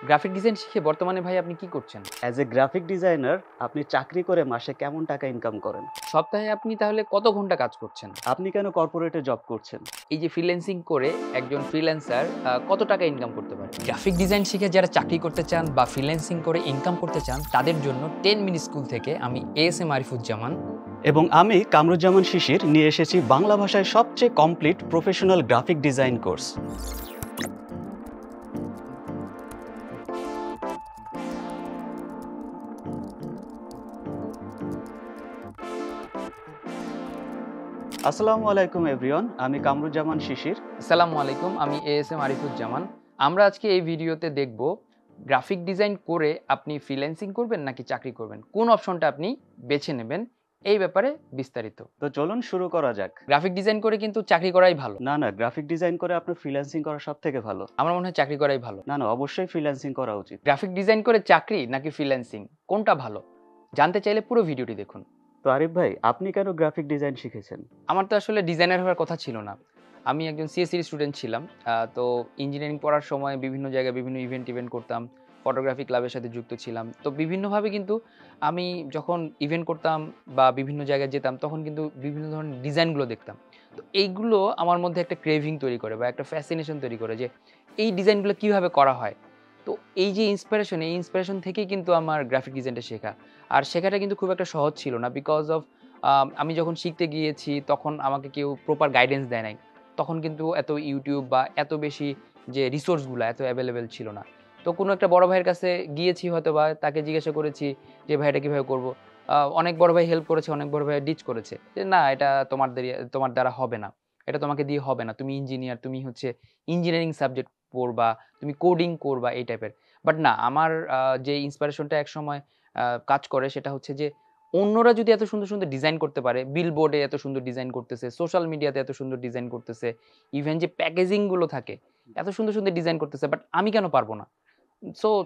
Graphic design শিখে বর্তমানে ভাই আপনি কি করছেন? অ্যাজ এ গ্রাফিক ডিজাইনার আপনি চাকরি করে মাসে কেমন টাকা ইনকাম করেন? সপ্তাহে আপনি তাহলে কত ঘন্টা কাজ করছেন? আপনি কেন কর্পোরেটে জব করছেন? এই যে ফ্রিল্যান্সিং করে একজন ফ্রিল্যান্সার কত টাকা ইনকাম করতে পারে? গ্রাফিক ডিজাইন শিখে যারা চাকরি করতে চান বা ফ্রিল্যান্সিং করে ইনকাম করতে চান তাদের জন্য 10 মিনিট স্কুল থেকে আমি এএসএম আরিফুজ্জামান এবং আমি কামরুজ্জামান শিশির নিয়ে এসেছি বাংলা ভাষায় সবচেয়ে complete professional graphic design course. আসসালামু আলাইকুম এভরিওয়ান, আমি কামরুজ্জামান শিশির। আসসালামু আলাইকুম, আমি এএসএম আরিফুজ্জামান। আমরা আজকে এই ভিডিওতে দেখব গ্রাফিক ডিজাইন করে আপনি ফ্রিল্যান্সিং করবেন নাকি চাকরি করবেন, কোন অপশনটা আপনি বেছে নেবেন এই ব্যাপারে বিস্তারিত। তো চলুন শুরু করা যাক। গ্রাফিক ডিজাইন করে কিন্তু চাকরি করাই ভালো। না, গ্রাফিক ডিজাইন করে আপনার ফ্রিল্যান্সিং করা সবথেকে ভালো। আমার মনে হয় চাকরি করাই ভালো। না, অবশ্যই ফ্রিল্যান্সিং করা উচিত। গ্রাফিক ডিজাইন করে চাকরি নাকি ফ্রিল্যান্সিং কোনটা ভালো জানতে চাইলে পুরো ভিডিওটি দেখুন। তো আরিফ ভাই, আপনি কেন গ্রাফিক ডিজাইন শিখেছেন? আমার তো আসলে ডিজাইনার হওয়ার কথা ছিল না। আমি একজন সিএসসির স্টুডেন্ট ছিলাম। তো ইঞ্জিনিয়ারিং পড়ার সময় বিভিন্ন জায়গায় বিভিন্ন ইভেন্ট করতাম। ফটোগ্রাফি ক্লাবের সাথে যুক্ত ছিলাম। তো বিভিন্নভাবে কিন্তু আমি যখন ইভেন্ট করতাম বা বিভিন্ন জায়গায় যেতাম তখন কিন্তু বিভিন্ন ধরনের ডিজাইনগুলো দেখতাম। তো এইগুলো আমার মধ্যে একটা ক্রেভিং তৈরি করে বা একটা ফ্যাসিনেশন তৈরি করে যে এই ডিজাইনগুলো কিভাবে করা হয়। তো এই যে এই ইন্সপিরেশন থেকেই কিন্তু আমার গ্রাফিক ডিজাইনটা শেখা। আর শেখাটা কিন্তু খুব একটা সহজ ছিল না বিকজ অফ আমি যখন শিখতে গিয়েছি তখন আমাকে কেউ প্রপার গাইডেন্স দেয় নাই। তখন কিন্তু এত YouTube বা এত বেশি যে রিসোর্সগুলা এত এভেইলেবল ছিল না। তো কোনো একটা বড় ভাইয়ের কাছে গিয়েছি হয়তোবা, তাকে জিজ্ঞাসা করেছি যে, "ভাই এটা কিভাবে করব?" অনেক বড় ভাই হেল্প করেছে, অনেক বড় ভাই ডিচ করেছে। যে, "না এটা তোমার দ্বারা হবে না। এটা তোমাকে দিয়ে হবে না। তুমি ইঞ্জিনিয়ার, তুমি হচ্ছে ইঞ্জিনিয়ারিং সাবজেক্ট পড়বা, তুমি কোডিং করবা" এই টাইপের। বাট না, আমার যে ইন্সপিরেশনটা একসময় কাজ করে সেটা হচ্ছে যে অন্যরা যদি এত সুন্দর ডিজাইন করতে পারে, বিলবোর্ডে এত সুন্দর ডিজাইন করতেছে, সোশ্যাল মিডিয়াতে এত সুন্দর ডিজাইন করতেছে, ইভেন যে প্যাকেজিং গুলো থাকে, এত সুন্দর ডিজাইন করতেছে, বাট আমি কেন পারব না? সো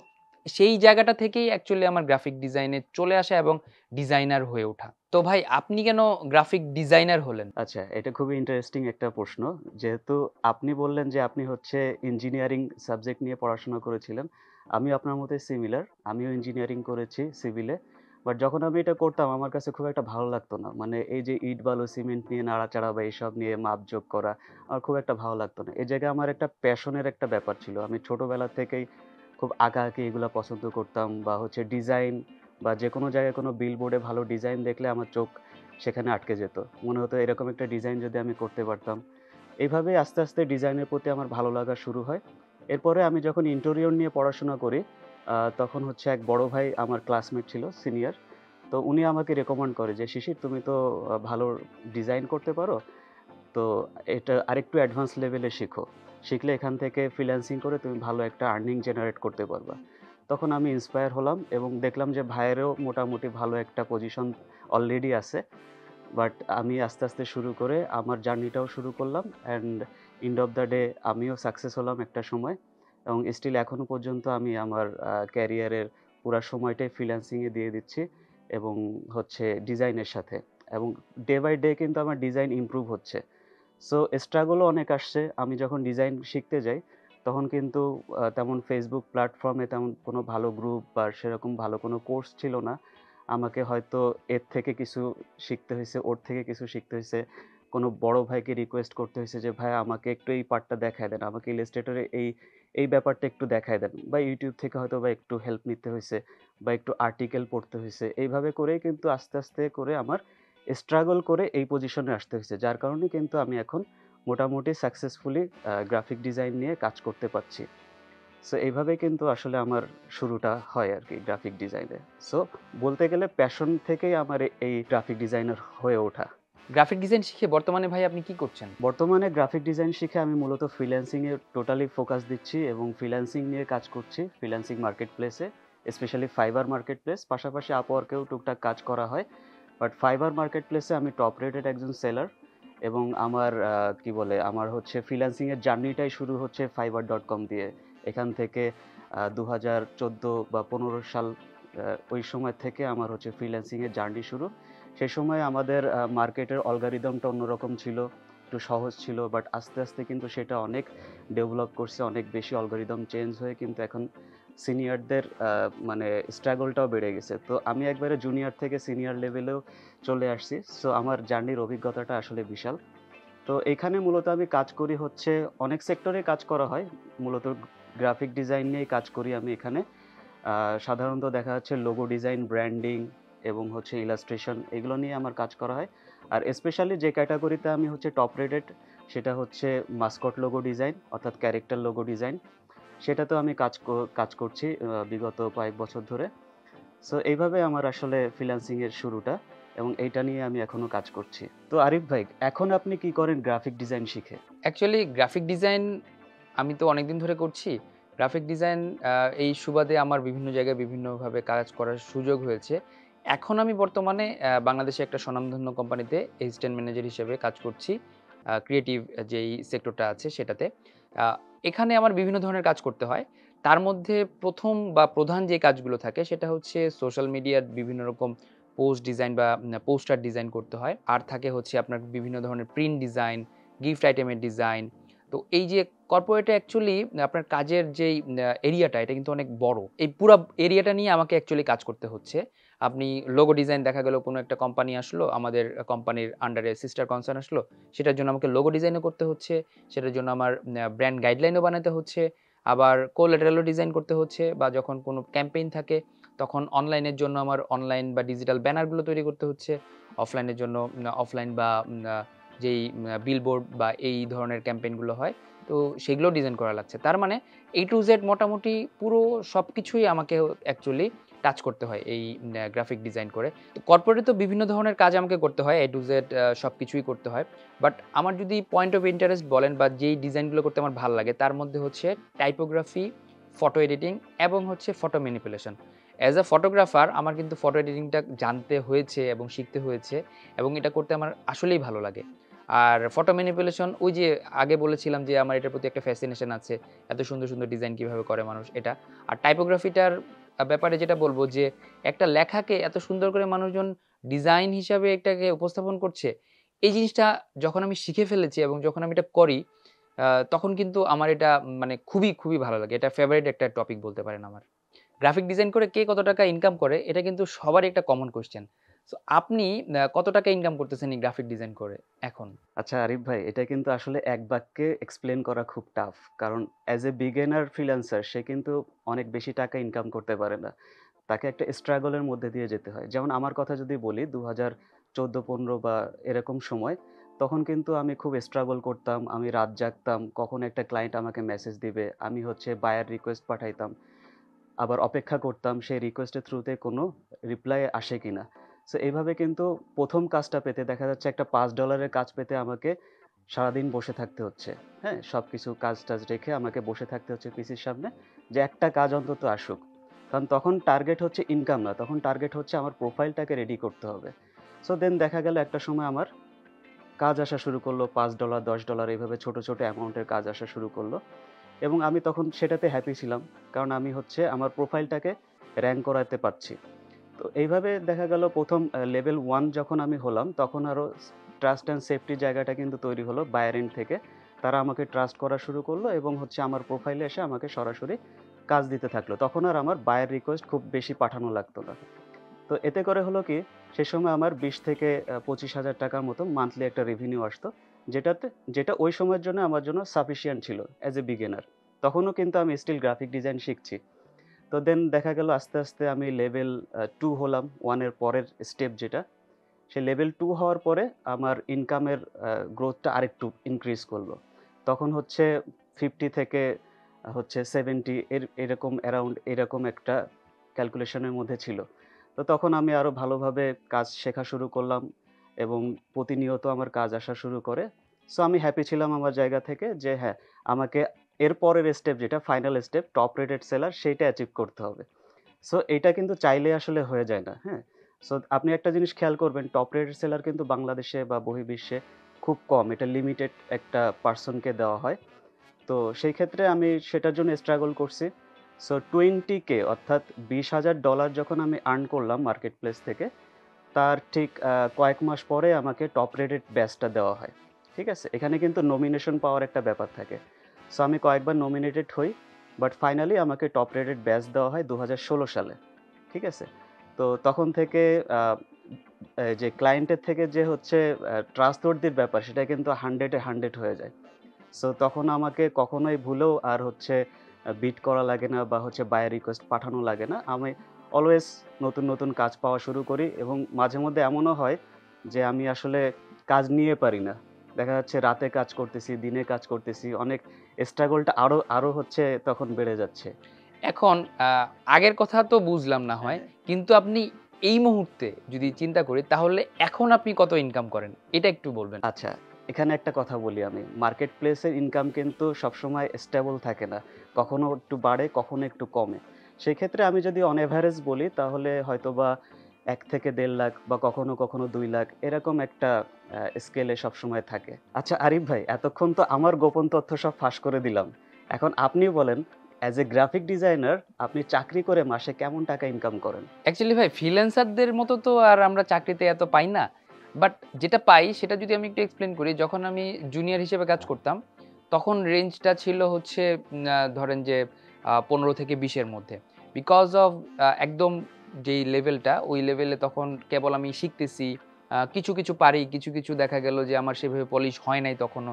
সেই জায়গাটা থেকেই অ্যাকচুয়ালি আমার গ্রাফিক ডিজাইনে চলে আসা এবং ডিজাইনার হয়ে ওঠা। তো ভাই আপনি কেন গ্রাফিক ডিজাইনার হলেন? আচ্ছা, এটা খুবই ইন্টারেস্টিং একটা প্রশ্ন। যেহেতু আপনি বললেন যে আপনি হচ্ছে ইঞ্জিনিয়ারিং সাবজেক্ট নিয়ে পড়াশোনা করেছিলেন। আমিও আপনার মতোই সিমিলার। আমিও ইঞ্জিনিয়ারিং করেছি সিভিলে। বাট যখন আমি এটা করতাম আমার কাছে খুব একটা ভালো লাগতো না। মানে এই যে ইট, বালু, সিমেন্ট নিয়ে নাড়াচাড়া বা এসব নিয়ে মাপজোক করা আমার খুব একটা ভালো লাগতো না। এই জায়গায় আমার একটা প্যাশনের একটা ব্যাপার ছিল। আমি ছোটবেলা থেকেই খুব আঁকাআঁকি এগুলা পছন্দ করতাম বা হচ্ছে ডিজাইন বা যেকোনো জায়গায় কোনো বিলবোর্ডে ভালো ডিজাইন দেখলে আমার চোখ সেখানে আটকে যেত। মনে হতো এরকম একটা ডিজাইন যদি আমি করতে পারতাম। এইভাবেই আস্তে ডিজাইনের প্রতি আমার ভালো লাগা শুরু হয়। এরপরে আমি যখন ইন্টেরিয়র নিয়ে পড়াশোনা করি, তখন হচ্ছে এক বড় ভাই আমার ক্লাসমেট ছিল সিনিয়র। তো উনি আমাকে রেকমেন্ড করে যে, "শিশির তুমি তো ভালো ডিজাইন করতে পারো। তো এটা আরেকটু অ্যাডভান্স লেভেলে শিখো। শিখলে এখান থেকে ফ্রিল্যান্সিং করে তুমি ভালো একটা আর্নিং জেনারেট করতে পারবা।" তখন আমি ইন্সপায়ার হলাম এবং দেখলাম যে ভাইয়েরও মোটামুটি ভালো একটা পজিশন অলরেডি আছে। বাট আমি আস্তে শুরু করে আমার জার্নিটাও শুরু করলাম and end of the day আমিও সাকসেস হলাম একটা সময় এবং স্টিল এখনো পর্যন্ত আমি আমার ক্যারিয়ারের পুরা সময়টাই ফ্রিল্যান্সিং এ দিয়ে দিচ্ছি এবং হচ্ছে ডিজাইনের সাথে এবং ডে বাই ডে কিন্তু আমার ডিজাইন ইমপ্রুভ হচ্ছে। সো স্ট্রাগলও অনেক আসছে। আমি যখন ডিজাইন শিখতে যাই তখন কিন্তু তেমন Facebook প্ল্যাটফর্মে তেমন কোনো ভালো গ্রুপ বা সেরকম ভালো কোনো কোর্স ছিল না। আমাকে হয়তো এর থেকে কিছু শিখতে হইছে, ওর থেকে কিছু শিখতে হইছে। কোনো বড় ভাইকে রিকোয়েস্ট করতে হইছে যে, "ভাই আমাকে একটু এই পার্টটা দেখায় দেন। আমাকে ইলাস্ট্রেটর এ এই ব্যাপারটা একটু দেখায় দেন।" বা YouTube থেকে হয়তোবা একটু হেল্প নিতে হইছে বা একটু আর্টিকেল পড়তে হইছে। এইভাবে করেই কিন্তু আস্তে করে আমার স্ট্রাগল করে এই পজিশনে আসতে হইছে। যার কারণে কিন্তু আমি এখন মোটামুটি সাকসেসফুলি গ্রাফিক ডিজাইন নিয়ে কাজ করতে পারছি। সো এইভাবে কিন্তু আসলে আমার শুরুটা হয় আরকি গ্রাফিক ডিজাইনে। সো বলতে গেলে প্যাশন থেকেই আমার এই গ্রাফিক ডিজাইনার হয়ে ওঠা। গ্রাফিক ডিজাইন শিখে বর্তমানে ভাই আপনি কি করছেন? বর্তমানে গ্রাফিক ডিজাইন শিখে আমি মূলত ফ্রিল্যান্সিং এ টোটালি ফোকাস দিচ্ছি এবং ফ্রিল্যান্সিং নিয়ে কাজ করছি। ফ্রিল্যান্সিং মার্কেট প্লেসে, স্পেশালি ফাইবার মার্কেট প্লেস। পাশাপাশি আপওয়ার্কেও টুকটাক কাজ করা হয়। বাট ফাইবার মার্কেট প্লেসে আমি টপ রেটেড একজন সেলার এবং আমার কি বলে আমার হচ্ছে ফ্রিল্যান্সিং এর জার্নিটাই শুরু হচ্ছে fiverr.com দিয়ে। এখান থেকে ২০১৪ বা ১৫ সাল ওই সময় থেকে আমার হচ্ছে ফ্রিল্যান্সিং এর জার্নি শুরু। সে সময় আমাদের মার্কেটের অ্যালগরিদমটা অন্যরকম ছিল। একটু সহজ ছিল। বাট আস্তে কিন্তু সেটা অনেক ডেভেলপ করছে। অনেক বেশি অ্যালগরিদম চেঞ্জ হয়ে কিন্তু এখন সিনিয়রদের মানে স্ট্রাগলটাও বেড়ে গেছে। তো আমি একবারে জুনিয়র থেকে সিনিয়র লেভেলেও চলে আসছি। সো আমার জার্নির অভিজ্ঞতাটা আসলে বিশাল। তো এখানে মূলত আমি কাজ করি হচ্ছে অনেক সেক্টরে কাজ করা হয়। মূলত গ্রাফিক ডিজাইন নিয়েই কাজ করি আমি এখানে। আ সাধারণত দেখা যাচ্ছে লোগো ডিজাইন, ব্র্যান্ডিং এবং হচ্ছে ইলাস্ট্রেশন এগুলো নিয়ে আমার কাজ করা হয়। আর স্পেশালি যে ক্যাটেগরিতে আমি হচ্ছে টপ রেটেড সেটা হচ্ছে মাসকট লোগো ডিজাইন অর্থাৎ ক্যারেক্টার লোগো ডিজাইন। সেটাতেও আমি কাজ করছি বিগত কয়েক বছর ধরে। সো এইভাবে আমার আসলে ফ্রিল্যান্সিং এর শুরুটা এবং এইটা নিয়ে আমি এখনো কাজ করছি। তো আরিফ ভাই, এখন আপনি কি করেন গ্রাফিক ডিজাইন শিখে? অ্যাকচুয়ালি গ্রাফিক ডিজাইন আমি তো অনেকদিন ধরে করছি। গ্রাফিক ডিজাইন এই সুবাদে আমার বিভিন্ন জায়গায় বিভিন্নভাবে কাজ করার সুযোগ হয়েছে। এখন আমি বর্তমানে বাংলাদেশে একটা স্বনামধন্য কোম্পানিতে অ্যাসিস্ট্যান্ট ম্যানেজার হিসেবে কাজ করছি। ক্রিয়েটিভ যেই সেক্টরটা আছে সেটাতে। আ এখানে আমার বিভিন্ন ধরনের কাজ করতে হয়। তার মধ্যে ১ম বা প্রধান যে কাজগুলো থাকে সেটা হচ্ছে সোশ্যাল মিডিয়ার বিভিন্ন রকম পোস্ট ডিজাইন বা পোস্টার ডিজাইন করতে হয়। আর থাকে হচ্ছে আপনার বিভিন্ন ধরনের প্রিন্ট ডিজাইন, গিফট আইটেমের ডিজাইন। তো এই যে কর্পোরেটে অ্যাকচুয়ালি আপনার কাজের যেই এরিয়াটা এটা কিন্তু অনেক বড়। এই পুরা এরিয়াটা নিয়ে আমাকে অ্যাকচুয়ালি কাজ করতে হচ্ছে। আপনি লোগো ডিজাইন দেখা গেল কোনো একটা কোম্পানি আসলো, আমাদের কোম্পানির আন্ডারে সিস্টার কনসার্ন আসলো, সেটার জন্য আমাকে লোগো ডিজাইনও করতে হচ্ছে। সেটার জন্য আমার ব্র্যান্ড গাইডলাইনও বানাতে হচ্ছে। আবার কোল্যাটারালও ডিজাইন করতে হচ্ছে বা যখন কোনো ক্যাম্পেইন থাকে তখন অনলাইনের জন্য আমার অনলাইন বা ডিজিটাল ব্যানারগুলো তৈরি করতে হচ্ছে। অফলাইনের জন্য অফলাইন বা যেই বিলবোর্ড বা এই ধরনের ক্যাম্পেইনগুলো হয়, তো সেগুলোও ডিজাইন করা লাগছে। তার মানে A to Z মোটামুটি পুরো সবকিছুই আমাকে অ্যাকচুয়ালি টাচ করতে হয় এই গ্রাফিক ডিজাইন করে। তো কর্পোরেটে তো বিভিন্ন ধরনের কাজ আমাকে করতে হয়। A to Z সবকিছুই করতে হয়। বাট আমার যদি পয়েন্ট অফ ইন্টারেস্ট বলেন বা যেই ডিজাইনগুলো করতে আমার ভাল লাগে তার মধ্যে হচ্ছে টাইপোগ্রাফি, ফটো এডিটিং এবং হচ্ছে photo manipulation. As a photographer আমার কিন্তু ফটো এডিটিংটা জানতে হয়েছে এবং শিখতে হয়েছে এবং এটা করতে আমার আসলেই ভালো লাগে। আর ফটো ম্যানিপুলেশন ওই যে আগে বলেছিলাম যে আমার এটার প্রতি একটা ফ্যাসিনেশন আছে। এত সুন্দর, সুন্দর ডিজাইন কিভাবে করে মানুষ এটা। আর টাইপোগ্রাফিটার ব্যাপারে যেটা বলব যে একটা লেখাকে এত সুন্দর করে মানুষজন ডিজাইন হিসাবে এটাকে উপস্থাপন করছে। এই জিনিসটা যখন আমি শিখে ফেলেছি এবং যখন আমি এটা করি তখন কিন্তু আমার এটা মানে খুবই, খুবই ভালো লাগে। এটা ফেভারিট একটা টপিক বলতে পারেন আমার। গ্রাফিক ডিজাইন করে কে কত টাকা ইনকাম করে এটা কিন্তু সবারই একটা কমন কোয়েশ্চেন। সো আপনি কত টাকা ইনকাম করতেছেন এই গ্রাফিক ডিজাইন করে এখন? আচ্ছা আরিফ ভাই, এটা কিন্তু আসলে এক বাক্যে এক্সপ্লেন করা খুব টাফ। কারণ অ্যাজ এ বিগিনার ফ্রিল্যান্সার সে কিন্তু অনেক বেশি টাকা ইনকাম করতে পারে না। তাকে একটা স্ট্রাগল এর মধ্যে দিয়ে যেতে হয়। যেমন আমার কথা যদি বলি ২০১৪-১৫ বা এরকম সময়, তখন কিন্তু আমি খুব স্ট্রাগল করতাম। আমি রাত জাগতাম। কখন একটা ক্লায়েন্ট আমাকে মেসেজ দিবে। আমি হচ্ছে বায়ার রিকোয়েস্ট পাঠাইতাম। আবার অপেক্ষা করতাম সেই রিকোয়েস্টের থ্রুতে কোনো রিপ্লাই আসে কিনা। সো এইভাবে কিন্তু ১ম কাজটা পেতে দেখা যাচ্ছে একটা $৫ এর কাজ পেতে আমাকে সারাদিন বসে থাকতে হচ্ছে। হ্যাঁ? সবকিছু কাজ-টাজ রেখে আমাকে বসে থাকতে হচ্ছে পিসির সামনে যে একটা কাজ অন্তত আসুক। কারণ তখন টার্গেট হচ্ছে ইনকাম না। তখন টার্গেট হচ্ছে আমার প্রোফাইলটাকে রেডি করতে হবে। সো দেন দেখা গেল একটা সময় আমার কাজ আসা শুরু করলো $৫, $১০ এভাবে ছোট, ছোট অ্যামাউন্টের কাজ আসা শুরু করলো। এবং আমি তখন সেটাতে হ্যাপি ছিলাম। কারণ আমি হচ্ছে আমার প্রোফাইলটাকে র‍্যাংক করাতে পারছি। তো এইভাবে দেখা গেল ১ম লেভেল 1 যখন আমি হলাম, তখন আরো ট্রাস্ট অ্যান্ড সেফটি জায়গাটা কিন্তু তৈরি হলো বায়ার এন্ড থেকে। তারা আমাকে ট্রাস্ট করা শুরু করলো এবং হচ্ছে আমার প্রোফাইলে এসে আমাকে সরাসরি কাজ দিতে থাকলো। তখন আর আমার বায়ার রিকোয়েস্ট খুব বেশি পাঠানো লাগতো না। তো এতে করে হলো কি, সে সময় আমার ২০ থেকে ৳২৫,০০০ মতো মান্থলি একটা রেভিনিউ আসতো। যেটাতে যেটা ওই সময়ের জন্য আমার জন্য সাফিসিয়েন্ট ছিল অ্যাজ এ বিগিনার। তখনও কিন্তু আমি স্টিল গ্রাফিক ডিজাইন শিখছি। তো দেন দেখা গেল আস্তে, আস্তে আমি লেভেল 2 হলাম। 1 এর পরের স্টেপ যেটা। সে লেভেল 2 হওয়ার পরে আমার ইনকামের গ্রোথটা আরেকটু ইনক্রিজ করলো। তখন হচ্ছে 50 থেকে হচ্ছে 70 এরকম অ্যারাউন্ড এরকম একটা ক্যালকুলেশনের মধ্যে ছিল। তো তখন আমি আরো ভালোভাবে কাজ শেখা শুরু করলাম এবং প্রতিনিয়ত আমার কাজ আসা শুরু করে। সো আমি হ্যাপি ছিলাম আমার জায়গা থেকে যে হ্যাঁ, আমাকে এর পরের স্টেপ যেটা final step top rated seller সেইটা অ্যাচিভ করতে হবে। সো এইটা কিন্তু চাইলেই আসলে হয়ে যায় না, হ্যাঁ? সো আপনি একটা জিনিস খেয়াল করবেন টপ রেটেড সেলার কিন্তু বাংলাদেশে বা বহির্বিশ্বে খুব কম। এটা লিমিটেড একটা পারসনকে দেওয়া হয়। তো সেই ক্ষেত্রে আমি সেটার জন্য স্ট্রাগল করছি। সো 20K অর্থাৎ $২০,০০০ যখন আমি আর্ন করলাম মার্কেট প্লেস থেকে, তার ঠিক কয়েক মাস পরে আমাকে টপ রেটেড ব্যাচটা দেওয়া হয়। ঠিক আছে? এখানে কিন্তু নমিনেশন পাওয়ার একটা ব্যাপার থাকে। সো আমি কয়েকবার নমিনেটেড হই বাট ফাইনালি আমাকে টপ রেটেড ব্যাচ দেওয়া হয় 2016 সালে। ঠিক আছে? তো তখন থেকে যে ক্লায়েন্টের থেকে যে হচ্ছে ট্রাস্টওয়ার্দির ব্যাপার সেটা কিন্তু 100 এ 100 হয়ে যায়। সো তখন আমাকে কখনোই ভুলেও আর হচ্ছে বিট করা লাগে না বা হচ্ছে বায়ার রিকোয়েস্ট পাঠানো লাগে না। আমি অলওয়েজ নতুন, নতুন কাজ পাওয়া শুরু করি এবং মাঝে মধ্যে এমনও হয় যে আমি আসলে কাজ নিয়ে পারি না। দেখা যাচ্ছে রাতে কাজ করতেছি, দিনে কাজ করতেছি। অনেক স্ট্রাগলটা আরো আরো হচ্ছে তখন বেড়ে যাচ্ছে। এখন আগের কথা তো বুঝলাম না হয়। হ্যাঁ। কিন্তু আপনি এই মুহূর্তে যদি চিন্তা করি তাহলে এখন আপনি কত ইনকাম করেন? এটা একটু বলবেন। আচ্ছা, এখানে একটা কথা বলি আমি। মার্কেট প্লেসের ইনকাম কিন্তু সবসময় স্টেবল থাকে না। কখনো একটু বাড়ে, কখনো একটু কমে। সেক্ষেত্রে আমি যদি অন এভারেজ বলি তাহলে হয়তোবা ১ থেকে ১.৫ লাখ বা কখনো, কখনো ২ লাখ এরকম একটা স্কেলে সবসময় থাকে। আচ্ছা আরিফ ভাই, এতক্ষণ তো আমার গোপন তথ্য সব ফাঁস করে দিলাম। এখন আপনি বলেন, অ্যাজ এ গ্রাফিক ডিজাইনার আপনি চাকরি করে মাসে কেমন টাকা ইনকাম করেন? অ্যাকচুয়ালি ভাই ফ্রিল্যান্সারদের মতো তো আর আমরা চাকরিতে এত পাই না। বাট যেটা পাই সেটা যদি আমি একটু এক্সপ্লেইন করি, যখন আমি জুনিয়র হিসেবে কাজ করতাম, তখন রেঞ্জটা ছিল হচ্ছে ধরেন যে ১৫ থেকে ২০ এর মধ্যে। বিকজ অফ একদম যেই লেভেলটা, ওই লেভেলে তখন কেবল আমি শিখতেছি। কিছু, কিছু পারি, কিছু, কিছু দেখা গেল যে আমার সেভাবে পলিশ হয় নাই তখনো।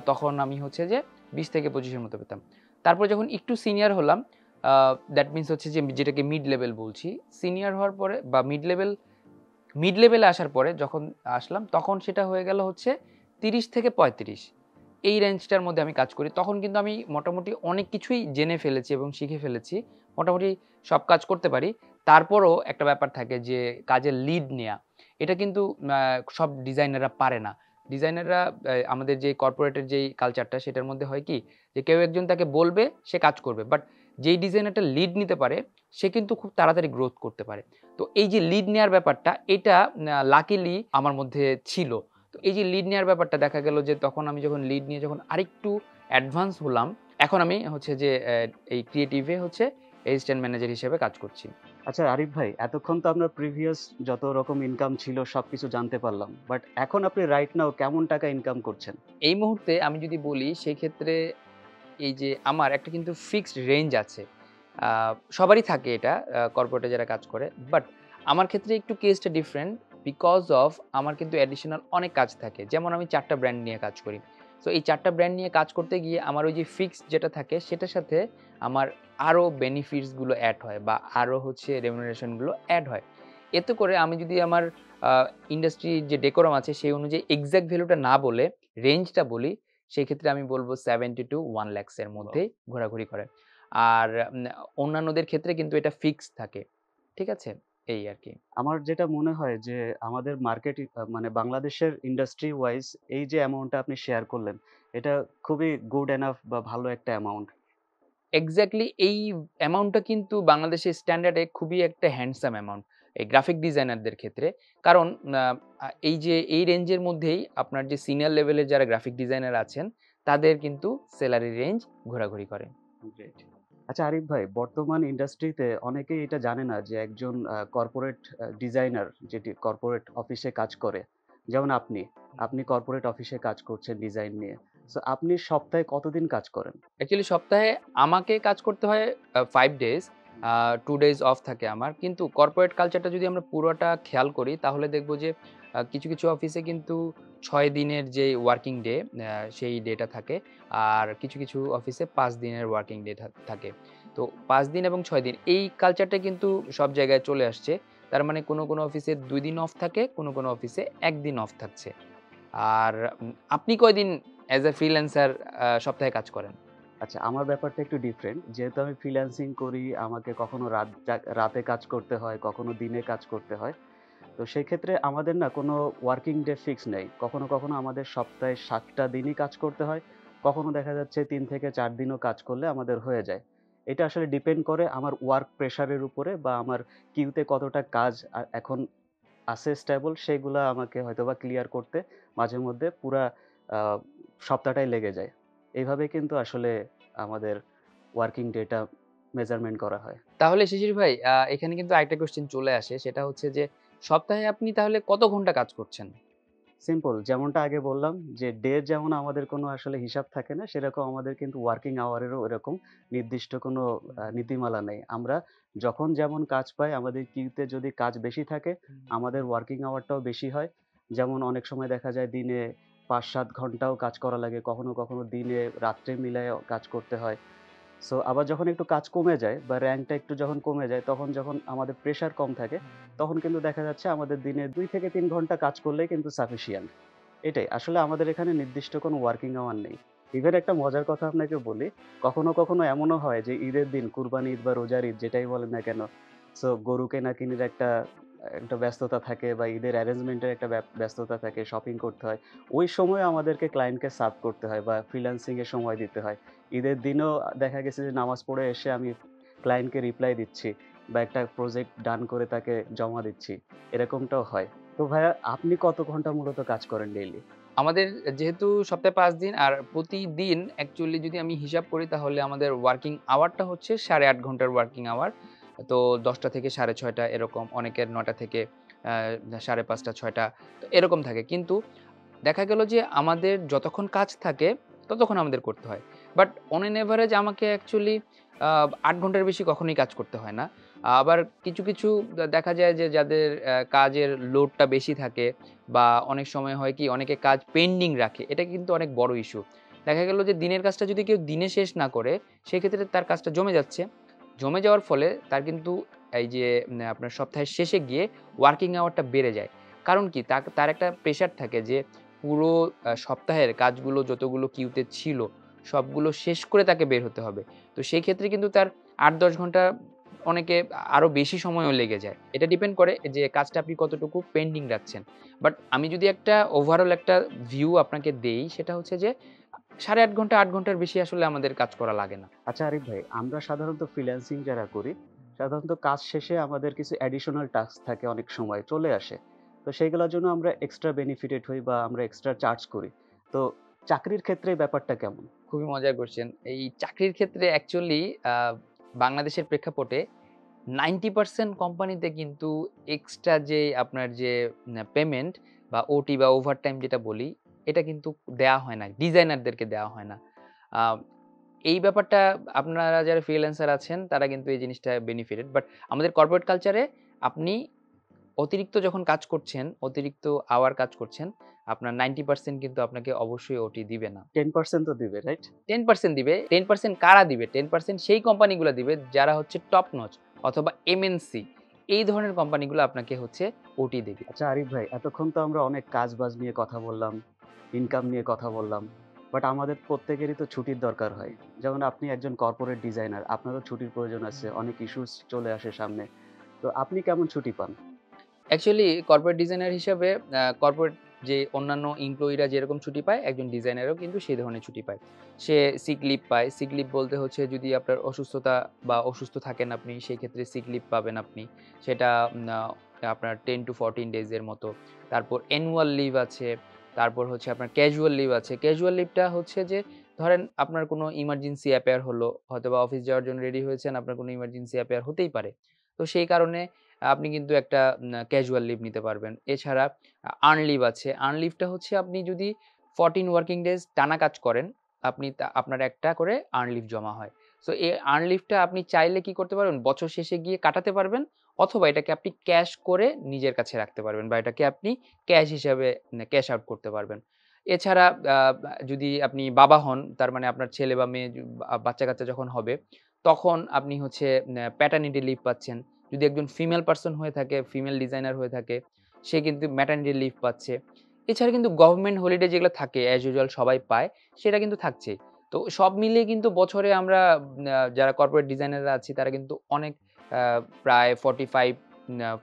তখন আমি হচ্ছে যে ২০ থেকে ২৫ এর মতো পেতাম। তারপর যখন একটু সিনিয়র হলাম, দ্যাট মিনস হচ্ছে যে যেটাকে মিড লেভেল বলছি। সিনিয়র হওয়ার পরে বা মিড লেভেলে আসার পরে যখন আসলাম, তখন সেটা হয়ে গেল হচ্ছে ৩০ থেকে ৩৫। এই রেঞ্জটার মধ্যে আমি কাজ করি। তখন কিন্তু আমি মোটামুটি অনেক কিছুই জেনে ফেলেছি এবং শিখে ফেলেছি। মোটামুটি সব কাজ করতে পারি। তারপরও একটা ব্যাপার থাকে যে কাজের লিড নেয়া। এটা কিন্তু আ সব ডিজাইনাররা পারে না। ডিজাইনাররা আমাদের যে কর্পোরেটের যেই কালচারটা, সেটার মধ্যে হয় কি যে কেউ একজন তাকে বলবে, সে কাজ করবে। বাট যেই ডিজাইনারটা লিড নিতে পারে, সে কিন্তু খুব তাড়াতাড়ি গ্রোথ করতে পারে। তো এই যে লিড নেয়ার ব্যাপারটা, এটা লাকিলি আমার মধ্যে ছিল। তো এই যে লিড নেয়ার ব্যাপারটা দেখা গেল যে তখন আমি যখন লিড নিয়ে যখন আরেকটু অ্যাডভান্স হলাম, এখন আমি হচ্ছে যে এই ক্রিয়েটিভে হচ্ছে অ্যাসিস্ট্যান্ট ম্যানেজার হিসেবে কাজ করছি। আচ্ছা আরিফ ভাই, এতক্ষণ তো আপনার প্রিভিয়াস যত রকম ইনকাম ছিল সবকিছু জানতে পারলাম। বাট এখন আপনি রাইট নাও কেমন টাকা ইনকাম করছেন? এই মুহূর্তে আমি যদি বলি সেক্ষেত্রে এই যে আমার একটা কিন্তু ফিক্সড রেঞ্জ আছে। আ সবারই থাকে এটা কর্পোরেটে যারা কাজ করে। বাট আমার ক্ষেত্রে একটু কেসটা ডিফারেন্ট বিকজ অফ আমার কিন্তু অ্যাডিশনাল অনেক কাজ থাকে। যেমন আমি ৪ টা ব্র্যান্ড নিয়ে কাজ করি। সো এই ৪ টা ব্র্যান্ড নিয়ে কাজ করতে গিয়ে আমার ওই যে ফিক্সড যেটা থাকে সেটার সাথে আমার আরো বেনিফিটস গুলো এড হয় বা আরো হচ্ছে রেমুনারেশন গুলো এড হয়। এতে করে আমি যদি আমার আ ইন্ডাস্ট্রির যে ডেকোরাম আছে সেই অনুযায়ী এক্সাক্ট ভ্যালুটা না বলে রেঞ্জটা বলি, সেক্ষেত্রে আমি বলব 70 to 1 lakhs এর মধ্যেই ঘোরাঘুরি করে। আর অন্যান্যদের ক্ষেত্রে কিন্তু এটা ফিক্সড থাকে। ঠিক আছে? এই আরকি। আমার যেটা মনে হয় যে আমাদের মার্কেট মানে বাংলাদেশের ইন্ডাস্ট্রি ওয়াইজ এই যে অ্যামাউন্টটা আপনি শেয়ার করলেন, এটা খুবই গুড এনাফ বা ভালো একটা অ্যামাউন্ট। এক্সাক্টলি এই অ্যামাউন্টটা কিন্তু বাংলাদেশের স্ট্যান্ডার্ডে খুবই একটা হ্যান্ডসাম অ্যামাউন্ট। এই গ্রাফিক ডিজাইনারদের ক্ষেত্রে। কারণ আ আ এই যে এই রেঞ্জের মধ্যেই আপনার যে সিনিয়র লেভেলের যারা গ্রাফিক ডিজাইনার আছেন, তাদের কিন্তু সেলারি রেঞ্জ ঘোরাঘুরি করে। গ্রেট। আচ্ছা আরিফ ভাই, বর্তমান ইন্ডাস্ট্রিতে অনেকেই এটা জানে না যে একজন কর্পোরেট ডিজাইনার যেটি কর্পোরেট অফিসে কাজ করে, যেমন আপনি, আপনি কর্পোরেট অফিসে কাজ করছেন ডিজাইন নিয়ে। সো আপনি সপ্তাহে কতদিন কাজ করেন? অ্যাকচুয়ালি সপ্তাহে আমাকে কাজ করতে হয় ৫ ডেজ। ২ ডেজ অফ থাকে আমার। কিন্তু কর্পোরেট কালচারটা যদি আমরা পুরোটা খেয়াল করি তাহলে দেখব যে কিছু, কিছু অফিসে কিন্তু ৬ দিনের যে ওয়ার্কিং ডে সেই ডেটা থাকে। আর কিছু, কিছু অফিসে ৫ দিনের ওয়ার্কিং ডে থাকে। তো ৫ দিন এবং ৬ দিন এই কালচারটা কিন্তু সব জায়গায় চলে আসছে। তার মানে কোনো অফিসে ২ দিন অফ থাকে, কোনো অফিসে ১ দিন অফ থাকছে। আর আপনি কয়দিন অ্যাজ এ ফ্রিল্যান্সার সপ্তাহে কাজ করেন? আচ্ছা, আমার ব্যাপারটা একটু ডিফারেন্ট। যেহেতু আমি ফ্রিল্যান্সিং করি, আমাকে কখনো রাতে কাজ করতে হয়, কখনো দিনে কাজ করতে হয়। তো সেক্ষেত্রে আমাদের না কোনো ওয়ার্কিং ডে ফিক্স নেই। কখনো, কখনো আমাদের সপ্তাহে ৭ টা দিনই কাজ করতে হয়। কখনো দেখা যাচ্ছে ৩ থেকে ৪ দিনও কাজ করলে আমাদের হয়ে যায়। এটা আসলে ডিপেন্ড করে আমার ওয়ার্ক প্রেশার এর উপরে বা আমার কিউতে কতটা কাজ এখন আছে স্টেবল সেগুলা আমাকে হয়তোবা ক্লিয়ার করতে মাঝে মধ্যে পুরা আ সপ্তাহটাই লেগে যায়। এইভাবে কিন্তু আসলে আমাদের ওয়ার্কিং ডেটা মেজারমেন্ট করা হয়। তাহলে শিশির ভাই এখানে কিন্তু আরেকটা কোয়েশ্চেন চলে আসে। সেটা হচ্ছে যে সপ্তাহে আপনি তাহলে কত ঘন্টা কাজ করছেন? সিম্পল যেমনটা আগে বললাম যে ডে যেমন আমাদের কোনো আসলে হিসাব থাকে না, সেরকম আমাদের কিন্তু ওয়ার্কিং আওয়ারেরও এরকম নির্দিষ্ট কোনো নীতিমালা নেই। আমরা যখন যেমন কাজ পাই, আমাদের কিউতে যদি কাজ বেশি থাকে, আমাদের ওয়ার্কিং আওয়ারটাও বেশি হয়। যেমন অনেক সময় দেখা যায় দিনে ৫-৭ ঘন্টাও কাজ করা লাগে। কখনো, কখনো দিনে রাত্রে মিলায়েও কাজ করতে হয়। সো আবার যখন একটু কাজ কমে যায় বা র‍্যাংকটা একটু যখন কমে যায়, তখন যখন আমাদের প্রেশার কম থাকে, তখন কিন্তু দেখা যাচ্ছে আমাদের দিনে ২ থেকে ৩ ঘন্টা কাজ করলেই কিন্তু সাফিসিয়েন্ট। এটাই। আসলে আমাদের এখানে নির্দিষ্ট কোনো ওয়ার্কিং আওয়ার নেই। ইভেন একটা মজার কথা আপনাকে বলি, কখনো, কখনো এমনও হয় যে ঈদের দিন, কুরবানি ঈদ বা রোজার ঈদ যেটাই বলেন না কেন, সো গরু কেনাকিনির একটা একটা ব্যস্ততা থাকে বা ঈদের অ্যারেঞ্জমেন্ট এর একটা ব্যস্ততা থাকে, শপিং করতে হয়। ওই সময় আমাদেরকে ক্লায়েন্টকে সার্ভ করতে হয় বা ফ্রিল্যান্সিং এ সময় দিতে হয়। ঈদের দিনেও দেখা গেছে যে নামাজ পড়ে এসে আমি ক্লায়েন্টকে রিপ্লাই দিচ্ছি বা একটা প্রজেক্ট ডান করে তাকে জমা দিচ্ছি। এরকমটাও হয়। তো ভাইয়া আপনি কত ঘন্টা মূলত কাজ করেন ডেইলি? আমাদের যেহেতু সপ্তাহে ৫ দিন আর প্রতিদিন অ্যাকচুয়ালি যদি আমি হিসাব করি তাহলে আমাদের ওয়ার্কিং আওয়ারটা হচ্ছে ৮.৫ ঘন্টার ওয়ার্কিং আওয়ার। তো ১০টা থেকে ৬:৩০ এরকম, অনেকের ৯টা থেকে ৫:৩০ ৬টা তো এরকম থাকে। কিন্তু দেখা গেল যে আমাদের যতক্ষণ কাজ থাকে ততক্ষণ আমাদের করতে হয়। বাট অন এন এভারেজ আমাকে অ্যাকচুয়ালি আ ৮ ঘন্টার বেশি কখনোই কাজ করতে হয় না। আবার কিছু দেখা যায় যে যাদের কাজের লোডটা বেশি থাকে বা অনেক সময় হয় কি অনেকে কাজ পেন্ডিং রাখে। এটা কিন্তু অনেক বড় ইস্যু। দেখা গেল যে দিনের কাজটা যদি কেউ দিনে শেষ না করে সেক্ষেত্রে তার কাজটা জমে যাচ্ছে। জমে যাওয়ার ফলে তার কিন্তু এই যে আপনার সপ্তাহের শেষে গিয়ে ওয়ার্কিং আওয়ারটা বেড়ে যায়। কারণ কি? তার একটা প্রেশার থাকে যে পুরো সপ্তাহের কাজগুলো যতগুলো কিউতে ছিল, সবগুলো শেষ করে তাকে বের হতে হবে। তো সেই ক্ষেত্রে কিন্তু তার ৮-১০ ঘন্টা অনেকে আরো বেশি সময়ও লেগে যায়। এটা ডিপেন্ড করে যে কাজটা আপনি কতটুকু পেন্ডিং রাখছেন। বাট আমি যদি একটা ওভারঅল একটা ভিউ আপনাকে দেই সেটা হচ্ছে যে ৮.৫ ঘন্টা ৮ ঘন্টার বেশি আসলে আমাদের কাজ করা লাগে না। আচ্ছা আরিফ ভাই, আমরা সাধারণত ফ্রিল্যান্সিং যারা করি, সাধারণত কাজ শেষে আমাদের কিছু অ্যাডিশনাল টাস্ক থাকে অনেক সময় চলে আসে। তো সেইগুলোর জন্য আমরা এক্সট্রা বেনিফিটেড হই বা আমরা এক্সট্রা চার্জ করি। তো চাকরির ক্ষেত্রে এই ব্যাপারটা কেমন? খুবই মজার কোয়েশ্চেন। এই চাকরির ক্ষেত্রে অ্যাকচুয়ালি আ বাংলাদেশের প্রেক্ষাপটে 90% কোম্পানিতে কিন্তু এক্সট্রা যে আপনার যে পেমেন্ট বা ওটি বা ওভারটাইম যেটা বলি, এটা কিন্তু দেয়া হয় না। ডিজাইনারদেরকে দেওয়া হয় না। আ এই ব্যাপারটা আপনারা যারা ফ্রিল্যান্সার আছেন তারা কিন্তু এই জিনিসটা বেনিফিটেড। বাট আমাদের কর্পোরেট কালচারে আপনি অতিরিক্ত যখন কাজ করছেন, অতিরিক্ত আওয়ার কাজ করছেন, আপনার 90% কিন্তু আপনাকে অবশ্যই ওটি দিবে না। 10% তো দিবে, রাইট? 10% দিবে। 10% কারা দিবে? 10% সেই কোম্পানিগুলা দিবে যারা হচ্ছে টপ নচ অথবা এমএনসি এই ধরনের কোম্পানিগুলো আপনাকে হচ্ছে ওটি দেবে। আচ্ছা আরিফ ভাই, এতক্ষণ তো আমরা অনেক কাজ-বাজ নিয়ে কথা বললাম, ইনকাম নিয়ে কথা বললাম। বাট আমাদের প্রত্যেকেরই তো ছুটির দরকার হয়। যেমন আপনি একজন কর্পোরেট ডিজাইনার, আপনারও ছুটির প্রয়োজন আছে। অনেক ইস্যুস চলে আসে সামনে। তো আপনি কেমন ছুটি পান? অ্যাকচুয়ালি কর্পোরেট ডিজাইনার হিসাবে কর্পোরেট যে অন্যান্য এমপ্লয়িরা যেরকম ছুটি পায়, একজন ডিজাইনারও কিন্তু সেই ধরনের ছুটি পায়। সে সিক লিভ পায়। সিক লিভ বলতে হচ্ছে যদি আপনার অসুস্থতা বা অসুস্থ থাকেন আপনি, সেই ক্ষেত্রে সিক লিভ পাবেন আপনি। সেটা আপনার 10 to 14 ডেজ এর মতো। তারপর অ্যানুয়াল লিভ আছে। তারপর হচ্ছে আপনার ক্যাজুয়াল লিভ আছে। ক্যাজুয়াল লিভটা হচ্ছে যে ধরেন আপনার কোনো ইমার্জেন্সি অ্যাপিয়ার হলো, হয়তোবা অফিস যাওয়ার জন্য রেডি হয়েছেন, আপনার কোনো ইমার্জেন্সি অ্যাপিয়ার হতেই পারে। তো সেই কারণে আপনি কিন্তু একটা ক্যাজুয়াল লিভ নিতে পারবেন। এছাড়া আর্ন লিভ আছে। আর্ন লিভটা হচ্ছে আপনি যদি 14 ওয়ার্কিং ডেজ টানা কাজ করেন, আপনি আপনার একটা করে আর্ন লিভ জমা হয়। সো এই আর্ন লিভটা আপনি চাইলে কি করতে পারবেন? বছর শেষে গিয়ে কাটাতে পারবেন অথবা এটাকে আপনি ক্যাশ করে নিজের কাছে রাখতে পারবেন বা এটাকে আপনি ক্যাশ হিসাবে ক্যাশ আউট করতে পারবেন। এছাড়া আ যদি আপনি বাবা হন, তার মানে আপনার ছেলে বা মেয়ে বাচ্চা-কাচ্চা যখন হবে, তখন আপনি হচ্ছে প্যাটার্নিটি লিভ পাচ্ছেন। যদি একজন ফিমেল পারসন হয়ে থাকে, ফিমেল ডিজাইনার হয়ে থাকে, সে কিন্তু ম্যাটারনিটি লিভ পাচ্ছে। এছাড়া কিন্তু গভর্নমেন্ট হলিডে যেগুলো থাকে অ্যাজ ইউজুয়াল সবাই পায়, সেটা কিন্তু থাকছেই। তো সব মিলিয়ে কিন্তু বছরে আমরা যারা কর্পোরেট ডিজাইনাররা আছি তারা কিন্তু অনেক আ প্রায় 45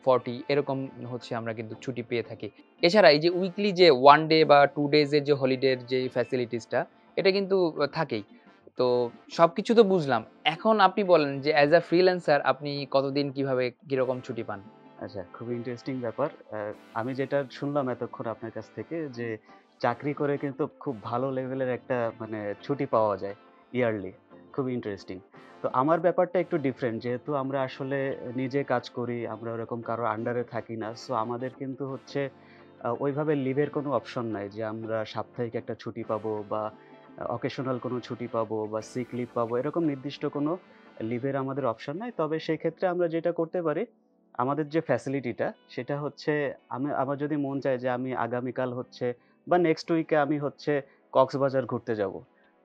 40 এরকম হচ্ছে আমরা কিন্তু ছুটি পেয়ে থাকি। এছাড়া এই যে উইকলি যে 1 ডে বা 2 ডেজ এর যে হলিডের যে ফ্যাসিলিটিসটা এটা কিন্তু থাকেই। তো সবকিছু তো বুঝলাম। এখন আপনি বলেন যে অ্যাজ আ ফ্রিল্যান্সার আপনি কতদিন কিভাবে কিরকম ছুটি পান? আচ্ছা, খুবই ইন্টারেস্টিং ব্যাপার। আমি যেটা শুনলাম এতক্ষণ আপনার কাছ থেকে যে, চাকরি করে কিন্তু খুব ভালো লেভেলের একটা মানে ছুটি পাওয়া যায় ইয়ারলি। খুবই ইন্টারেস্টিং। তো আমার ব্যাপারটা একটু ডিফারেন্ট। যেহেতু আমরা আসলে নিজে কাজ করি, আমরা ওরকম কারো আন্ডারে থাকি না। সো আমাদের কিন্তু হচ্ছে ওইভাবে লিভের কোনো অপশন নাই যে আমরা সাপ্তাহিক একটা ছুটি পাবো বা অকেশনাল কোনো ছুটি পাবো বা সিক লিভ পাবো, এরকম নির্দিষ্ট কোনো লিভের আমাদের অপশন নাই। তবে সেক্ষেত্রে আমরা যেটা করতে পারি, আমাদের যে ফ্যাসিলিটিটা সেটা হচ্ছে, আমার যদি মন চায় যে আমি আগামীকাল হচ্ছে বা নেক্সট উইকে আমি হচ্ছে কক্সবাজার ঘুরতে যাবো।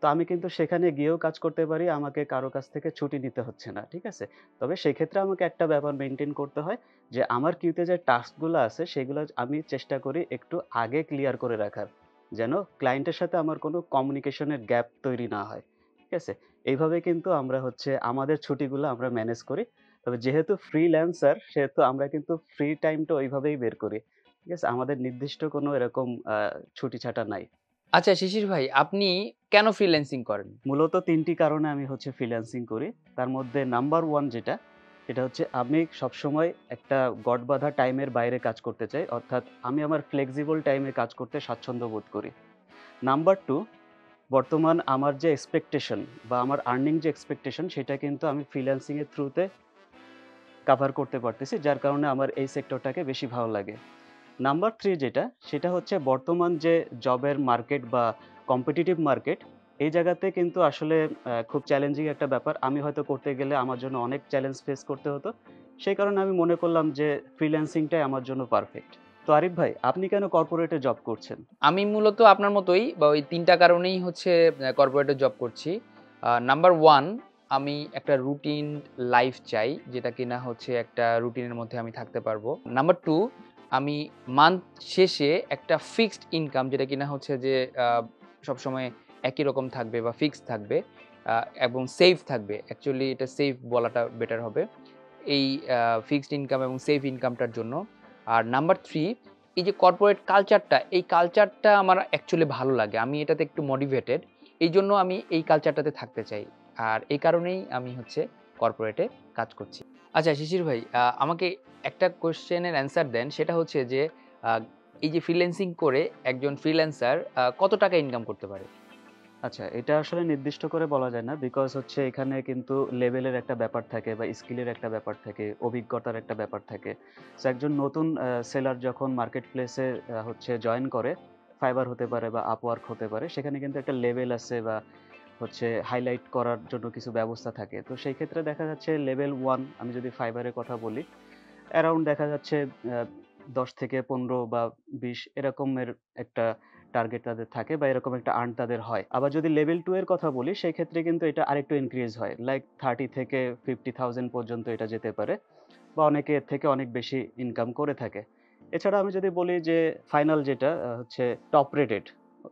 তো আমি কিন্তু সেখানে গিয়েও কাজ করতে পারি। আমাকে কারো কাছ থেকে ছুটি নিতে হচ্ছে না। ঠিক আছে? তবে সেক্ষেত্রে আমাকে একটা ব্যাপার মেইনটেইন করতে হয় যে আমার কিউতে যে টাস্কগুলো আছে সেগুলো আমি চেষ্টা করি একটু আগে ক্লিয়ার করে রাখার। যেন ক্লায়েন্টের সাথে আমার কোনো কমিউনিকেশনের গ্যাপ তৈরি না হয়। ঠিক আছে? এইভাবে কিন্তু আমরা হচ্ছে আমাদের ছুটিগুলো আমরা ম্যানেজ করি। তবে যেহেতু ফ্রিল্যান্সার সেহেতু আমরা কিন্তু ফ্রি টাইমটা ওইভাবেই বের করি। ঠিক আছে? আমাদের নির্দিষ্ট কোনো এরকম ছুটি-ছাটা নাই। আচ্ছা শিশির ভাই, আপনি কেন ফ্রিল্যান্সিং করেন? মূলত ৩ টি কারণে আমি হচ্ছে ফ্রিল্যান্সিং করি। তার মধ্যে নাম্বার 1 যেটা, সেটা হচ্ছে আমি সবসময় একটা গটবাঁধা টাইমের বাইরে কাজ করতে চাই। অর্থাৎ আমি আমার ফ্লেক্সিবল টাইমে কাজ করতে স্বাচ্ছন্দ্য বোধ করি। নাম্বার 2, বর্তমান আমার যে এক্সপেকটেশন বা আমার আর্নিং যে এক্সপেকটেশন সেটা কিন্তু আমি ফ্রিল্যান্সিং এর থ্রুতে কাভার করতে পারতেছি। যার কারণে আমার এই সেক্টরটাকে বেশি ভালো লাগে। নাম্বার 3 যেটা, সেটা হচ্ছে বর্তমান যে জবের মার্কেট বা কম্পিটিটিভ মার্কেট, এই জায়গাতে কিন্তু আসলে খুব চ্যালেঞ্জিং একটা ব্যাপার। আমি হয়তো করতে গেলে আমার জন্য অনেক চ্যালেঞ্জ ফেস করতে হতো। সেই কারণে আমি মনে করলাম যে ফ্রিল্যান্সিংটাই আমার জন্য পারফেক্ট। তো আরিফ ভাই, আপনি কেন কর্পোরেটে জব করছেন? আমি মূলত আপনার মতোই বা ওই ৩ টা কারণেই হচ্ছে কর্পোরেটে জব করছি। নাম্বার 1, আমি একটা রুটিন লাইফ চাই, যেটা কিনা হচ্ছে একটা রুটিনের মধ্যে আমি থাকতে পারবো। নাম্বার 2, আমি মান্থ শেষে একটা ফিক্সড ইনকাম, যেটা কিনা হচ্ছে যে আ সবসময় একই রকম থাকবে বা ফিক্সড থাকবে আ এবং সেফ থাকবে। অ্যাকচুয়ালি এটা সেফ বলাটা বেটার হবে। এই ফিক্সড ইনকাম এবং সেফ ইনকামটার জন্য। আর নাম্বার 3, এই যে কর্পোরেট কালচারটা, এই কালচারটা আমার অ্যাকচুয়ালি ভালো লাগে। আমি এটাতে একটু মোটিভেটেড। এইজন্য আমি এই কালচারটাতে থাকতে চাই। আর এই কারণেই আমি হচ্ছে কর্পোরেটে কাজ করছি। আচ্ছা শিশির ভাই, আমাকে একটা কোয়েশ্চেনের অ্যান্সার দেন। সেটা হচ্ছে যে আ এই যে ফ্রিল্যান্সিং করে একজন ফ্রিল্যান্সার কত টাকা ইনকাম করতে পারে? আচ্ছা, এটা আসলে নির্দিষ্ট করে বলা যায় না। বিকজ হচ্ছে এখানে কিন্তু লেভেলের একটা ব্যাপার থাকে বা স্কিলের একটা ব্যাপার থাকে, অভিজ্ঞতার একটা ব্যাপার থাকে। সো একজন নতুন সেলার যখন মার্কেট প্লেসে হচ্ছে জয়েন করে, Fiverr হতে পারে বা Upwork হতে পারে, সেখানে কিন্তু একটা লেভেল আছে বা হচ্ছে হাইলাইট করার জন্য কিছু ব্যবস্থা থাকে। তো সেই ক্ষেত্রে দেখা যাচ্ছে লেভেল 1, আমি যদি Fiverr এর কথা বলি, অ্যারাউন্ড দেখা যাচ্ছে আ ১০ থেকে ১৫ বা ২০ এরকমের একটা টার্গেট তাদের থাকে বা এরকম একটা আর্ন তাদের হয়। আবার যদি লেভেল 2 এর কথা বলি, সেই ক্ষেত্রে কিন্তু এটা আরেকটু ইনক্রিজ হয়। লাইক 30 থেকে 50,000 পর্যন্ত এটা যেতে পারে বা অনেকে এর থেকে অনেক বেশি ইনকাম করে থাকে। এছাড়া আমি যদি বলি যে ফাইনাল যেটা হচ্ছে টপ রেটেড।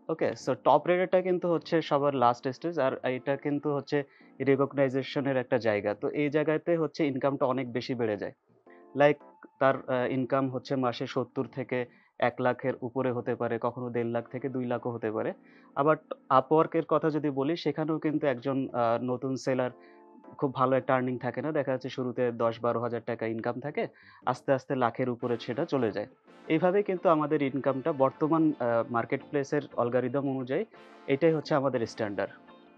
ওকে? সো টপ রেটেডটা কিন্তু হচ্ছে সবার লাস্ট স্টেজ, আর এটা কিন্তু হচ্ছে রিকগনাইজেশন এর একটা জায়গা। তো এই জায়গাতে হচ্ছে ইনকামটা অনেক বেশি বেড়ে যায়। লাইক তার ইনকাম হচ্ছে মাসে ৭০ থেকে ১,০০,০০০ এর উপরে হতে পারে, কখনো ১.৫ লাখ থেকে ২ লাখও হতে পারে। আবার Upwork এর কথা যদি বলি, সেখানেও কিন্তু একজন নতুন সেলার খুব ভালো একটা আর্নিং থাকে না। দেখা যাচ্ছে শুরুতে ১০-১২ হাজার টাকা ইনকাম থাকে। আস্তে, আস্তে লাখের উপরে সেটা চলে যায়। এইভাবেই কিন্তু আমাদের ইনকামটা বর্তমান মার্কেট প্লেসের অ্যালগরিদম অনুযায়ী এটাই হচ্ছে আমাদের স্ট্যান্ডার্ড।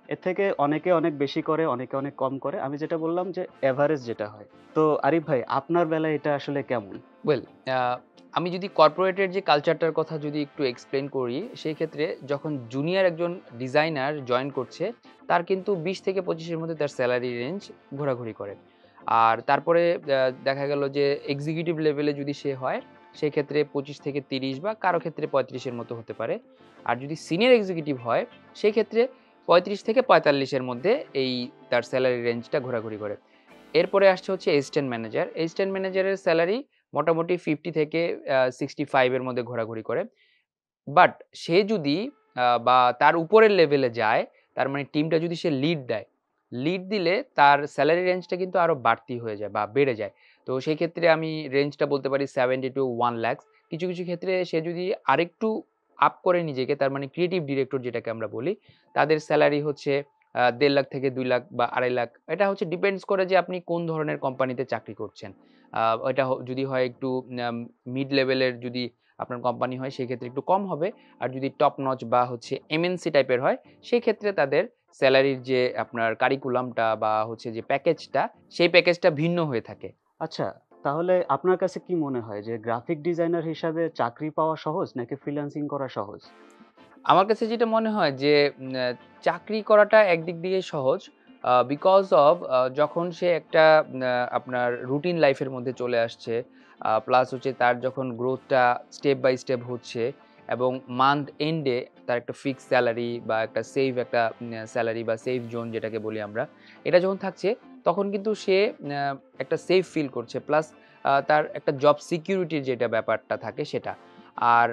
এর থেকে অনেকে অনেক বেশি করে, অনেকে অনেক কম করে। আমি যেটা বললাম যে এভারেজ যেটা হয়। তো আরিফ ভাই, আপনার বেলায় এটা আসলে কেমন? ওয়েল, আ আমি যদি কর্পোরেটের যে কালচারটার কথা যদি একটু এক্সপ্লেইন করি, সেই ক্ষেত্রে যখন জুনিয়র একজন ডিজাইনার জয়েন করছে, তার কিন্তু ২০ থেকে ২৫ এর মধ্যে তার সেলারি রেঞ্জ ঘোরাঘুরি করে। আর তারপরে দেখা গেল যে এক্সিকিউটিভ লেভেলে যদি সে হয়, সেক্ষেত্রে ২৫ থেকে ৩০ বা কারো ক্ষেত্রে ৩৫ এর মতো হতে পারে। আর যদি সিনিয়র এক্সিকিউটিভ হয়, সেক্ষেত্রে ৩৫ থেকে ৪৫ এর মধ্যে এই তার সেলারি রেঞ্জটা ঘোরাঘুরি করে। এরপরে আসছে হচ্ছে অ্যাসিস্ট্যান্ট ম্যানেজার। অ্যাসিস্ট্যান্ট ম্যানেজারের সেলারি মোটামুটি ৫০ থেকে ৬৫ এর মধ্যে ঘোরাঘুরি করে। বাট সে যদি বা তার উপরের লেভেলে যায়, তার মানে টিমটা যদি সে লিড দেয়, লিড দিলে তার সেলারি রেঞ্জটা কিন্তু আরো বাড়তি হয়ে যায় বা বেড়ে যায়। তো সেই ক্ষেত্রে আমি রেঞ্জটা বলতে পারি ৭০ টু ১ লাখ। কিছু, কিছু ক্ষেত্রে সে যদি আরেকটু আপ করে নিজেকে, তার মানে ক্রিয়েটিভ ডিরেক্টর যেটাকে আমরা বলি, তাদের সেলারি হচ্ছে ১.৫ লাখ থেকে ২ লাখ বা ২.৫ লাখ। এটা হচ্ছে ডিপেন্ডস করে যে আপনি কোন ধরনের কোম্পানিতে চাকরি করছেন। ওইটা যদি হয় একটু আম মিড লেভেলের যদি আপনার কোম্পানি হয়, সেক্ষেত্রে একটু কম হবে। আর যদি টপ নচ বা হচ্ছে এমএনসি টাইপের হয়, সেক্ষেত্রে তাদের সেলারির যে আপনার কারিকুলামটা বা হচ্ছে যে প্যাকেজটা, সেই প্যাকেজটা ভিন্ন হয়ে থাকে। আচ্ছা, তাহলে আপনার কাছে কি মনে হয় যে গ্রাফিক ডিজাইনার হিসাবে চাকরি পাওয়া সহজ নাকি ফ্রিল্যান্সিং করা সহজ? আমার কাছে যেটা মনে হয় যে চাকরি করাটা একদিক দিয়ে সহজ। বিকজ অফ যখন সে একটা আপনার রুটিন লাইফের মধ্যে চলে আসছে, প্লাস হচ্ছে তার যখন গ্রোথটা স্টেপ বাই স্টেপ হচ্ছে এবং মান্থ এন্ডে তার একটা ফিক্সড স্যালারি বা একটা সেফ একটা স্যালারি বা সেফ জোন যেটাকে বলি আমরা, এটা যখন থাকছে তখন কিন্তু সে একটা সেফ ফিল করছে। প্লাস তার একটা জব সিকিউরিটির যেটা ব্যাপারটা থাকে সেটা। আর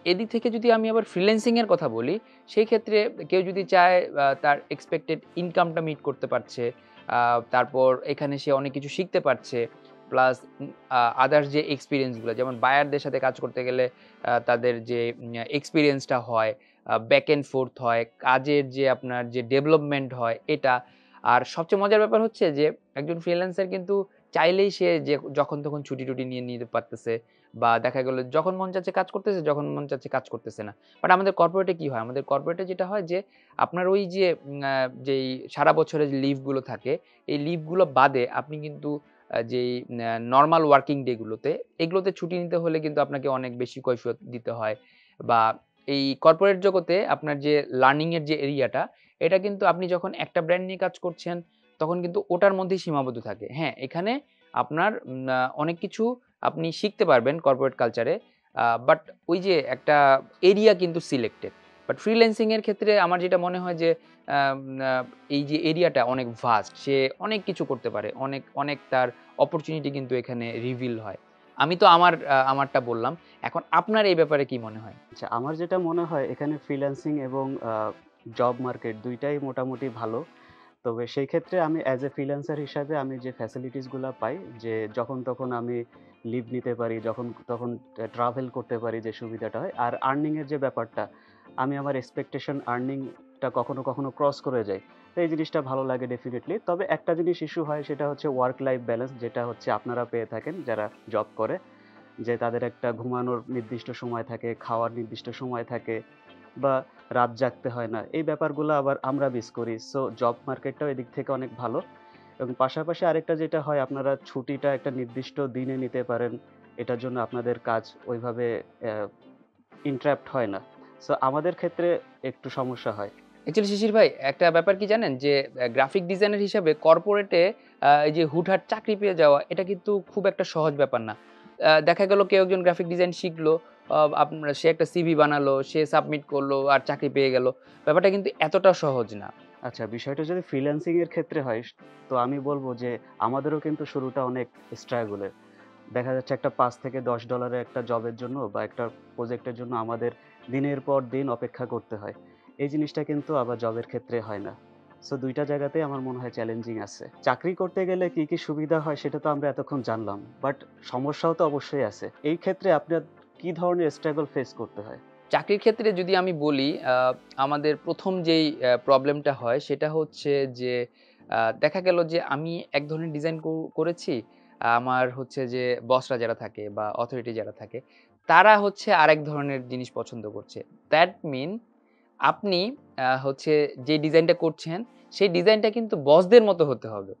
এদিক থেকে যদি আমি আবার ফ্রিল্যান্সিং এর কথা বলি, সেই ক্ষেত্রে কেউ যদি চায় তার এক্সপেক্টেড ইনকামটা মিট করতে পারছে। তারপর এখানে সে অনেক কিছু শিখতে পারছে। প্লাস আদার্স যে এক্সপেরিয়েন্স গুলা, যেমন বায়ারদের সাথে কাজ করতে গেলে তাদের যে এক্সপেরিয়েন্সটা হয়, ব্যাক অ্যান্ড ফোর্থ হয়, কাজের যে আপনার যে ডেভেলপমেন্ট হয় এটা। আর সবচেয়ে মজার ব্যাপার হচ্ছে যে একজন ফ্রিল্যান্সার কিন্তু চাইলেই সে যে যখন তখন ছুটি-টুটি নিয়ে নিতে পারতেছে। বা দেখা গেল যখন মন চাচ্ছে কাজ করতেছে, যখন মন চাচ্ছে কাজ করতেছে না। বাট আমাদের কর্পোরেটে কি হয়? আমাদের কর্পোরেটে যেটা হয় যে আপনার ওই যে যেই সারা বছরের যে লিভ গুলো থাকে, এই লিভ গুলো বাদে আপনি কিন্তু যেই নরমাল ওয়ার্কিং ডে গুলোতে, এগুলোতে ছুটি নিতে হলে কিন্তু আপনাকে অনেক বেশি কৈফিয়ত দিতে হয়। বা এই কর্পোরেট জগতে আপনার যে লার্নিং এর যে এরিয়াটা, এটা কিন্তু আপনি যখন একটা ব্র্যান্ড নিয়ে কাজ করছেন, তখন কিন্তু ওটার মধ্যেই সীমাবদ্ধ থাকে। হ্যাঁ, এখানে আপনার অনেক কিছু আপনি শিখতে পারবেন কর্পোরেট কালচারে। বাট ওই যে একটা এরিয়া কিন্তু সিলেক্টেড। বাট ফ্রিল্যান্সিং এর ক্ষেত্রে আমার যেটা মনে হয় যে আম আ এই যে এরিয়াটা অনেক ভাস্ট। সে অনেক কিছু করতে পারে। অনেক, অনেক তার অপরচুনিটি কিন্তু এখানে রিভিল হয়। আমি তো আমারটা বললাম। এখন আপনার এই ব্যাপারে কি মনে হয়? আচ্ছা, আমার যেটা মনে হয় এখানে ফ্রিল্যান্সিং এবং জব মার্কেট ২ টাই মোটামুটি ভালো। তবে সেই ক্ষেত্রে আমি অ্যাজ এ ফ্রিল্যান্সার হিসাবে আমি যে ফ্যাসিলিটিস গুলা পাই যে যখন তখন আমি লিভ নিতে পারি, যখন তখন ট্রাভেল করতে পারি যে সুবিধাটা হয়। আর আর্নিং এর যে ব্যাপারটা, আমি আমার এক্সপেকটেশন আর্নিং টা কখনো, কখনো ক্রস করে যাই। তো এই জিনিসটা ভালো লাগে ডেফিনিটলি। তবে একটা জিনিস ইস্যু হয় সেটা হচ্ছে ওয়ার্ক লাইফ ব্যালেন্স, যেটা হচ্ছে আপনারা পেয়ে থাকেন যারা জব করে। যে তাদের একটা ঘুমানোর নির্দিষ্ট সময় থাকে, খাওয়ার নির্দিষ্ট সময় থাকে বা রাত জাগতে হয় না। এই ব্যাপারগুলো আবার আমরা মিস করি। সো জব মার্কেটটাও এদিক থেকে অনেক ভালো। এবং পাশাপাশি আরেকটা যেটা হয়, আপনারা ছুটিটা একটা নির্দিষ্ট দিনে নিতে পারেন। এটার জন্য আপনাদের কাজ ওইভাবে অ্যা ইন্টারাপ্ট হয় না। সো আমাদের ক্ষেত্রে একটু সমস্যা হয়। অ্যাকচুয়ালি শিশির ভাই, একটা ব্যাপার কি জানেন? যে গ্রাফিক ডিজাইনার হিসাবে কর্পোরেটে এই যে হুটহাট চাকরি পেয়ে যাওয়া, এটা কিন্তু খুব একটা সহজ ব্যাপার না। দেখা গেল কেউ একজন গ্রাফিক ডিজাইন শিখলো, আপনার সে একটা সিভি বানালো, সে সাবমিট করলো আর চাকরি পেয়ে গেল। ব্যাপারটা কিন্তু এতটা সহজ না। আচ্ছা, বিষয়টা যদি ফ্রিল্যান্সিং এর ক্ষেত্রে হয় তো আমি বলব যে আমাদেরও কিন্তু শুরুটা অনেক স্ট্রাগল এর। দেখা যাচ্ছে একটা $৫ থেকে $১০ এর একটা জবের জন্য বা একটা প্রজেক্টের জন্য আমাদের দিনের পর দিন অপেক্ষা করতে হয়। এই জিনিসটা কিন্তু আবার জবের ক্ষেত্রে হয় না। সো ২ টা জায়গাতেই আমার মনে হয় চ্যালেঞ্জিং আছে। চাকরি করতে গেলে কি, কি সুবিধা হয় সেটা তো আমরা এতক্ষণ জানলাম। বাট সমস্যাও তো অবশ্যই আছে। এই ক্ষেত্রে আপনার কি ধরনের স্ট্রাগল ফেস করতে হয়? চাকরির ক্ষেত্রে যদি আমি বলি, আমাদের ১ম যেই প্রবলেমটা হয় সেটা হচ্ছে যে দেখা গেল যে আমি এক ধরনের ডিজাইন করেছি। আমার হচ্ছে যে বসরা যারা থাকে বা অথরিটি যারা থাকে, তারা হচ্ছে আরেক ধরনের জিনিস পছন্দ করছে। দ্যাট মিন আপনি হচ্ছে যে ডিজাইনটা করছেন, সেই ডিজাইনটা কিন্তু বসদের মতো হতে হবে।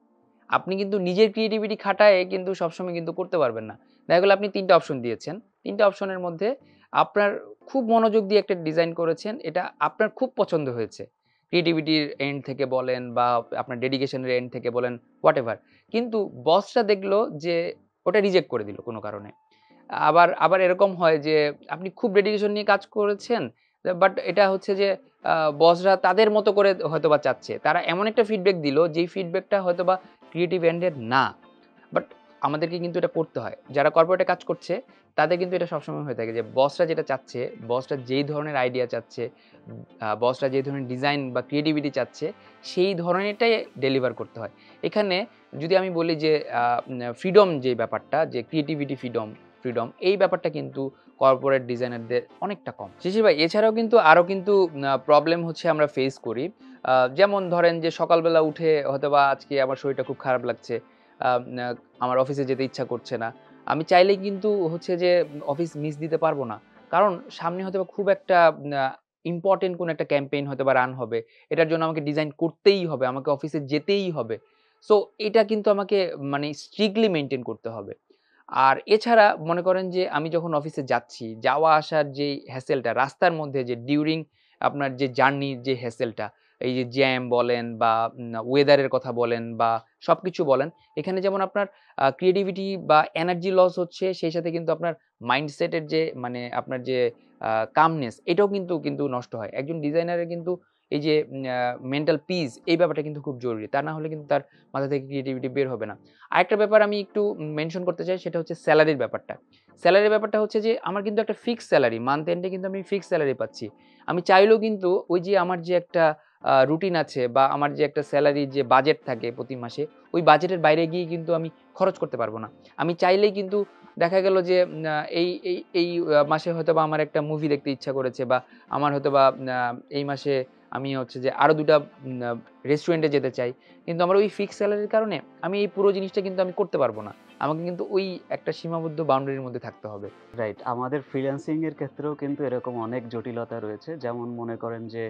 আপনি কিন্তু নিজের ক্রিয়েটিভিটি খাটায়ে কিন্তু সবসময় কিন্তু করতে পারবেন না। দেখা গেল আপনি ৩ টা অপশন দিয়েছেন। ৩ টা অপশনের মধ্যে আপনার খুব মনোযোগ দিয়ে একটা ডিজাইন করেছেন। এটা আপনার খুব পছন্দ হয়েছে। ক্রিয়েটিভিটির এন্ড থেকে বলেন বা আপনার ডেডিকেশন এর এন্ড থেকে বলেন, হোয়াটএভার। কিন্তু বসরা দেখল যে ওটা রিজেক্ট করে দিল কোন কারণে। আবার এরকম হয় যে আপনি খুব ডেডিকেশন নিয়ে কাজ করেছেন। বাট এটা হচ্ছে যে আ বসরা তাদের মতো করে হয়তোবা চাচ্ছে। তারা এমন একটা ফিডব্যাক দিল যেই ফিডব্যাকটা হয়তোবা ক্রিয়েটিভ এন্ড এর না। বাট আমাদেরকে কিন্তু এটা করতে হয়। যারা কর্পোরেটে কাজ করছে তাদের কিন্তু এটা সবসময় হয়ে থাকে যে বসরা যেটা চাচ্ছে, বসরা যেই ধরনের আইডিয়া চাচ্ছে, বসরা যে ধরনের ডিজাইন বা ক্রিয়েটিভিটি চাচ্ছে, সেই ধরনেরটাই ডেলিভার করতে হয়। এখানে যদি আমি বলি যে ফ্রিডম যে ব্যাপারটা, যে ক্রিয়েটিভিটি ফ্রিডম এই ব্যাপারটা কিন্তু কর্পোরেট ডিজাইনারদের অনেকটা কম। শিশির ভাই, এছাড়াও কিন্তু আরো কিন্তু প্রবলেম হচ্ছে আমরা ফেস করি। যেমন ধরেন যে সকালবেলা উঠে হয়তোবা আজকে আমার শরীরটা খুব খারাপ লাগছে। আম আ আমার অফিসে যেতে ইচ্ছা করছে না। আমি চাইলেই কিন্তু হচ্ছে যে অফিস মিস দিতে পারব না। কারণ সামনে হয়তোবা খুব একটা আ ইম্পোর্টেন্ট কোনো একটা ক্যাম্পেইন হয়তোবা রান হবে। এটার জন্য আমাকে ডিজাইন করতেই হবে। আমাকে অফিসে যেতেই হবে। সো এটা কিন্তু আমাকে মানে স্ট্রিক্টলি মেইনটেইন করতে হবে। আর এছাড়া মনে করেন যে আমি যখন অফিসে যাচ্ছি, যাওয়া আসার যে হ্যাসেলটা, রাস্তার মধ্যে যে ডিউরিং আপনার যে জার্নির যে হ্যাসেলটা, এই যে জ্যাম বলেন বা ওয়েদারের কথা বলেন বা সবকিছু বলেন, এখানে যেমন আপনার ক্রিয়েটিভিটি বা এনার্জি লস হচ্ছে, সেই সাথে কিন্তু আপনার মাইন্ডসেটের যে মানে আপনার যে কামনেস এটাও কিন্তু নষ্ট হয়। একজন ডিজাইনারের কিন্তু এই যে মেন্টাল পিস এই ব্যাপারটা কিন্তু খুব জরুরি। তা না হলে কিন্তু তার মাথা থেকে ক্রিয়েটিভিটি বের হবে না। আরেকটা ব্যাপার আমি একটু মেনশন করতে চাই, সেটা হচ্ছে সেলারির ব্যাপারটা। সেলারির ব্যাপারটা হচ্ছে যে আমার কিন্তু একটা ফিক্সড সেলারি, মান্থ এন্ড এ কিন্তু আমি ফিক্সড সেলারি পাচ্ছি। আমি চাইলেও কিন্তু ওই যে আমার যে একটা রুটিন আছে বা আমার যে একটা সেলারির যে বাজেট থাকে প্রতি মাসে, ওই বাজেটের বাইরে গিয়ে কিন্তু আমি খরচ করতে পারব না। আমি চাইলেই কিন্তু দেখা গেল যে এই মাসে হয়তোবা আমার একটা মুভি দেখতে ইচ্ছা করেছে বা আমার হয়তোবা এই মাসে আমি হচ্ছে যে আরো ২ টা রেস্টুরেন্টে যেতে চাই। কিন্তু আমার ওই ফিক্সড সেলারির কারণে আমি এই পুরো জিনিসটা কিন্তু আমি করতে পারব না। আমাকে কিন্তু ওই একটা সীমাবদ্ধ বাউন্ডারির মধ্যে থাকতে হবে। রাইট। আমাদের ফ্রিল্যান্সিং এর ক্ষেত্রেও কিন্তু এরকম অনেক জটিলতা রয়েছে। যেমন মনে করেন যে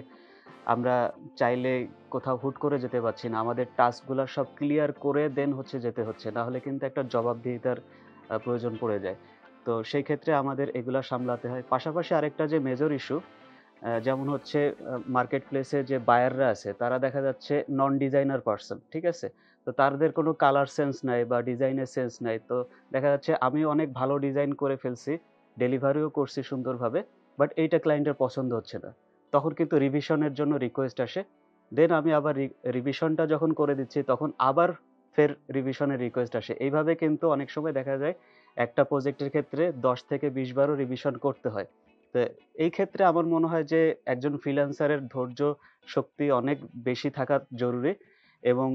আমরা চাইলে কোথাও হুট করে যেতে পারছি না। আমাদের টাস্কগুলা সব ক্লিয়ার করে দেন হচ্ছে যেতে হচ্ছে। না হলে কিন্তু একটা জবাবদিহিতার প্রয়োজন পড়ে যায়। তো সেই ক্ষেত্রে আমাদের এগুলা সামলাতে হয়। পাশাপাশি আরেকটা যে মেজর ইস্যু যেমন হচ্ছে মার্কেট প্লেসে যে বায়াররা আছে তারা দেখা যাচ্ছে নন ডিজাইনার পারসন। ঠিক আছে? তো তাদের কোনো কালার সেন্স নাই বা ডিজাইনের সেন্স নাই। তো দেখা যাচ্ছে আমি অনেক ভালো ডিজাইন করে ফেলছি, ডেলিভারিও করছি সুন্দরভাবে। বাট এইটা ক্লায়েন্টের পছন্দ হচ্ছে না। তখন কিন্তু রিভিশনের জন্য রিকোয়েস্ট আসে। দেন আমি আবার রিভিশনটা যখন করে দিচ্ছি তখন আবার ফের রিভিশনের রিকোয়েস্ট আসে। এইভাবে কিন্তু অনেক সময় দেখা যায় একটা প্রজেক্টের ক্ষেত্রে ১০ থেকে ২০ বারও রিভিশন করতে হয়। তো এই ক্ষেত্রে আমার মনে হয় যে একজন ফ্রিল্যান্সারের ধৈর্য শক্তি অনেক বেশি থাকা জরুরি এবং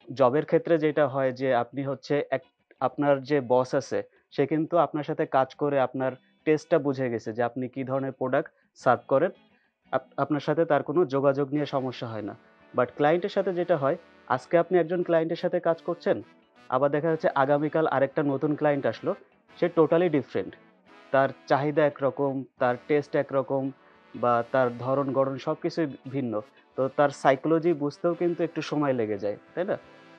জবের ক্ষেত্রে যেটা হয় যে আপনি হচ্ছে আপনার যে বস আছে সে কিন্তু আপনার সাথে কাজ করে আপনার টেস্টটা বুঝে গেছে যে আপনি কি ধরনের প্রোডাক্ট সার্ভ করেন। আপনার সাথে তার কোনো যোগাযোগ নিয়ে সমস্যা হয় না। বাট ক্লায়েন্টের সাথে যেটা হয়, আজকে আপনি একজন ক্লায়েন্টের সাথে কাজ করছেন, আবার দেখা যাচ্ছে আগামীকাল আরেকটা নতুন ক্লায়েন্ট আসলো, সে টোটালি ডিফারেন্ট। তার চাহিদা একরকম, তার টেস্ট একরকম বা তার ধরন-গড়ন সবকিছুই ভিন্ন। তো তার সাইকোলজি বুঝতেও কিন্তু একটু সময় লেগে যায়, তাই না?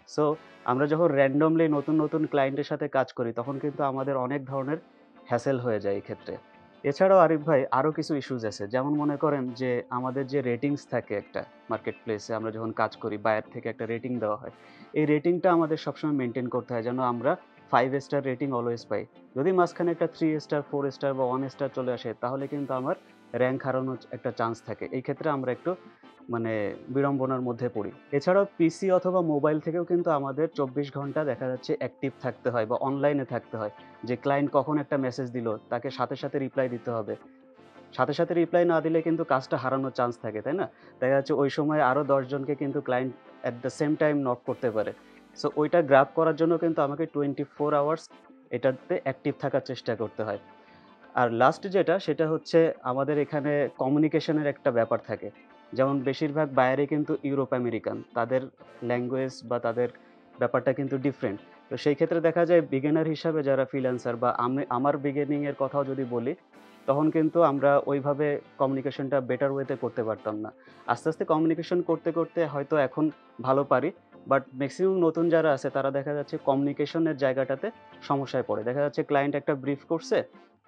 সো আমরা যখন randomly নতুন ক্লায়েন্টের সাথে কাজ করি, তখন কিন্তু আমাদের অনেক ধরনের হ্যাসেল হয়ে যায় এই ক্ষেত্রে। এছাড়াও আরিফ ভাই আরো কিছু ইস্যুস আছে। যেমন মনে করেন যে আমাদের যে রেটিংস থাকে একটা মার্কেট প্লেসে আমরা যখন কাজ করি, বায়ার থেকে একটা রেটিং দেওয়া হয়। এই রেটিংটা আমাদের সবসময় মেইনটেইন করতে হয় যেন আমরা 5 স্টার রেটিং অলওয়েজ পাই। যদি মাঝখানে একটা 3 স্টার, 4 স্টার বা 1 স্টার চলে আসে তাহলে কিন্তু আমার র‍্যাংক হারানোর একটা চান্স থাকে। এই ক্ষেত্রে আমরা একটু মানে বিড়ম্বনার মধ্যে পড়ি। এছাড়াও পিসি অথবা মোবাইল থেকেও কিন্তু আমাদের ২৪ ঘন্টা দেখা যাচ্ছে অ্যাক্টিভ থাকতে হয় বা অনলাইনে থাকতে হয়। যে ক্লায়েন্ট কখন একটা মেসেজ দিল তাকে সাথে রিপ্লাই দিতে হবে। সাথে রিপ্লাই না দিলে কিন্তু কাজটা হারানোর চান্স থাকে, তাই না? দেখা যাচ্ছে ওই সময় আরো ১০ জনকে কিন্তু client at the same time knock করতে পারে। সো ওইটা গ্রাব করার জন্য কিন্তু আমাকে 24 আওয়ার্স এটাতে অ্যাক্টিভ থাকার চেষ্টা করতে হয়। আর লাস্ট যেটা সেটা হচ্ছে আমাদের এখানে কমিউনিকেশনের একটা ব্যাপার থাকে। যেমন বেশিরভাগ বায়ারই কিন্তু ইউরোপ আমেরিকান। তাদের ল্যাঙ্গুয়েজ বা তাদের ব্যাপারটা কিন্তু ডিফারেন্ট। তো সেই ক্ষেত্রে দেখা যায় বিগিনার হিসাবে যারা ফ্রিল্যান্সার বা আমার বিগিনিং এর কথাও যদি বলি, তখন কিন্তু আমরা ওইভাবে কমিউনিকেশনটা বেটার ওয়েতে করতে পারতাম না। আস্তে কমিউনিকেশন করতে হয়তো এখন ভালো পারি। বাট মেক্সিমাম নতুন যারা আছে তারা দেখা যাচ্ছে কমিউনিকেশনের জায়গাটাতে সমস্যায় পড়ে। দেখা যাচ্ছে ক্লায়েন্ট একটা ব্রিফ করছে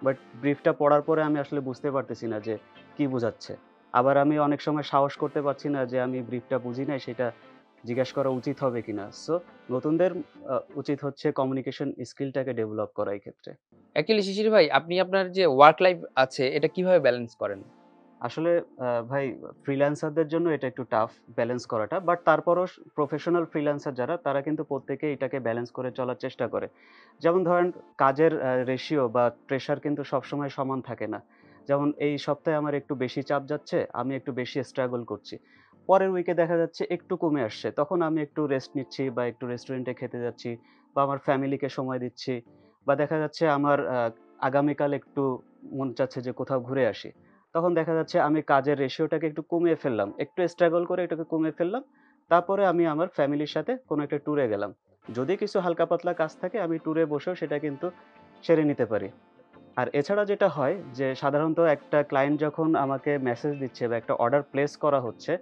বাট ব্রিফটা পড়ার পরে আমি আসলে বুঝতে পারতেছি না যে কি বুঝাচ্ছে। আবার আমি অনেক সময় সাহস করতে পারছি না যে আমি ব্রিফটা বুঝি নাই সেটা জিজ্ঞেস করা উচিত হবে কিনা। সো নতুনদের উচিত হচ্ছে কমিউনিকেশন স্কিলটাকে ডেভেলপ করা এই ক্ষেত্রে। অ্যাকচুয়ালি শিশির ভাই, আপনি আপনার যে ওয়ার্ক লাইফ আছে এটা কিভাবে ব্যালেন্স করেন? আসলে ভাই ফ্রিল্যান্সারদের জন্য এটা একটু টাফ ব্যালেন্স করাটা। বাট তারপরও প্রফেশনাল ফ্রিল্যান্সার যারা তারা কিন্তু প্রত্যেকেই এটাকে ব্যালেন্স করে চলার চেষ্টা করে। যেমন ধরেন কাজের রেশিও বা প্রেশার কিন্তু সবসময় সমান থাকে না। যেমন এই সপ্তাহে আমার একটু বেশি চাপ যাচ্ছে, আমি একটু বেশি স্ট্রাগল করছি। পরের উইকে দেখা যাচ্ছে একটু কমে আসছে। তখন আমি একটু রেস্ট নিচ্ছি বা একটু রেস্টুরেন্টে খেতে যাচ্ছি বা আমার ফ্যামিলিকে সময় দিচ্ছি বা দেখা যাচ্ছে আমার আগামীকাল একটু মন চাচ্ছে যে কোথাও ঘুরে আসি। তখন দেখা যাচ্ছে আমি কাজের রেশিওটাকে একটু কমিয়ে ফেললাম। একটু স্ট্রাগল করে এটাকে কমিয়ে ফেললাম। তারপরে আমি আমার ফ্যামিলির সাথে কোনো একটা ট্যুরে গেলাম। যদি কিছু হালকা পাতলা কাজ থাকে আমি ট্যুরে বসেও সেটা কিন্তু সেরে নিতে পারি। আর এছাড়া যেটা হয় যে সাধারণত একটা ক্লায়েন্ট যখন আমাকে মেসেজ দিচ্ছে বা একটা অর্ডার প্লেস করা হচ্ছে,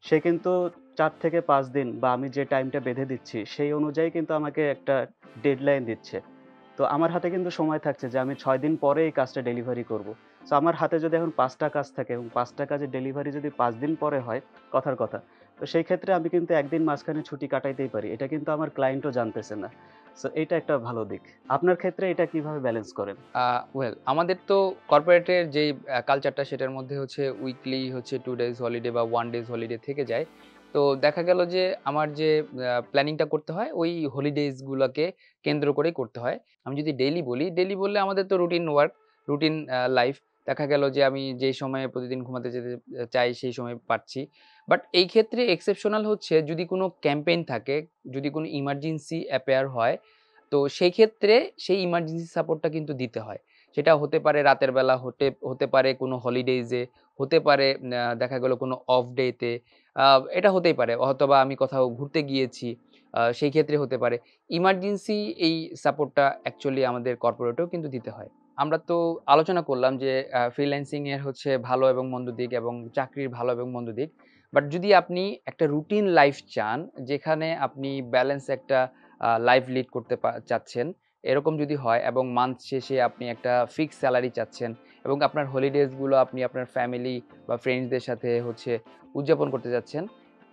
সে কিন্তু ৪ থেকে ৫ দিন বা আমি যে টাইমটা বেঁধে দিচ্ছি সেই অনুযায়ী কিন্তু আমাকে একটা ডেডলাইন দিচ্ছে। তো তো আমার হাতে কিন্তু সময় থাকছে যে আমি 6 দিন পরে এই কাজটা ডেলিভারি করব। সো আমার হাতে যদি এখন 5টা কাজ থাকে এবং 5টা কাজের ডেলিভারি যদি 5 দিন পরে হয়, কথার কথা। তো সেই ক্ষেত্রে আমি কিন্তু 1 দিন মাঝখানে ছুটি কাটাইতেই পারি। এটা কিন্তু আমার ক্লায়েন্টও জানতেছে না। সো এইটা একটা ভালো দিক। আপনার ক্ষেত্রে এটা কিভাবে ব্যালেন্স করেন? ওয়েল আমাদের তো কর্পোরেটের যেই কালচারটা সেটার মধ্যে হচ্ছে উইকলি হচ্ছে 2 ডেজ হলিডে বা 1 ডেজ হলিডে থেকে যায়। তো দেখা গেল যে আমার যে প্ল্যানিংটা করতে হয় ওই হলিডেজ গুলাকে কেন্দ্র করেই করতে হয়। আমি যদি ডেইলি বলি, ডেইলি বললে আমাদের তো রুটিন ওয়ার্ক, রুটিন লাইফ। দেখা গেল যে আমি যেই সময়ে প্রতিদিন ঘুমাতে যেতে চাই সেই সময় পারছি। বাট এই ক্ষেত্রে এক্সেপশনাল হচ্ছে যদি কোনো ক্যাম্পেইন থাকে, যদি কোনো ইমার্জেন্সি অ্যাপিয়ার হয়, তো সেই ক্ষেত্রে সেই ইমার্জেন্সি সাপোর্টটা কিন্তু দিতে হয়। সেটা হতে পারে রাতের বেলা, হতে পারে কোনো হলিডেজে, হতে পারে দেখা গেল কোনো অফ ডেতে, আ এটা হতেই পারে। অথবা আমি কোথাও ঘুরতে গিয়েছি, সেই ক্ষেত্রে হতে পারে। ইমার্জেন্সি এই সাপোর্টটা অ্যাকচুয়ালি আমাদের কর্পোরেটেও কিন্তু দিতে হয়। আমরা তো আলোচনা করলাম যে ফ্রিল্যান্সিং এর হচ্ছে ভালো এবং মন্দ দিক এবং চাকরির ভালো এবং মন্দ দিক। বাট যদি আপনি একটা রুটিন লাইফ চান, যেখানে আপনি ব্যালেন্স একটা লাইফ লিড করতে চাচ্ছেন, এরকম যদি হয় এবং মান্থ শেষে আপনি একটা ফিক্সড স্যালারি চাচ্ছেন এবং আপনার হলিডেজ গুলো আপনি আপনার ফ্যামিলি বা ফ্রেন্ডসদের সাথে হচ্ছে উদযাপন করতে চাচ্ছেন,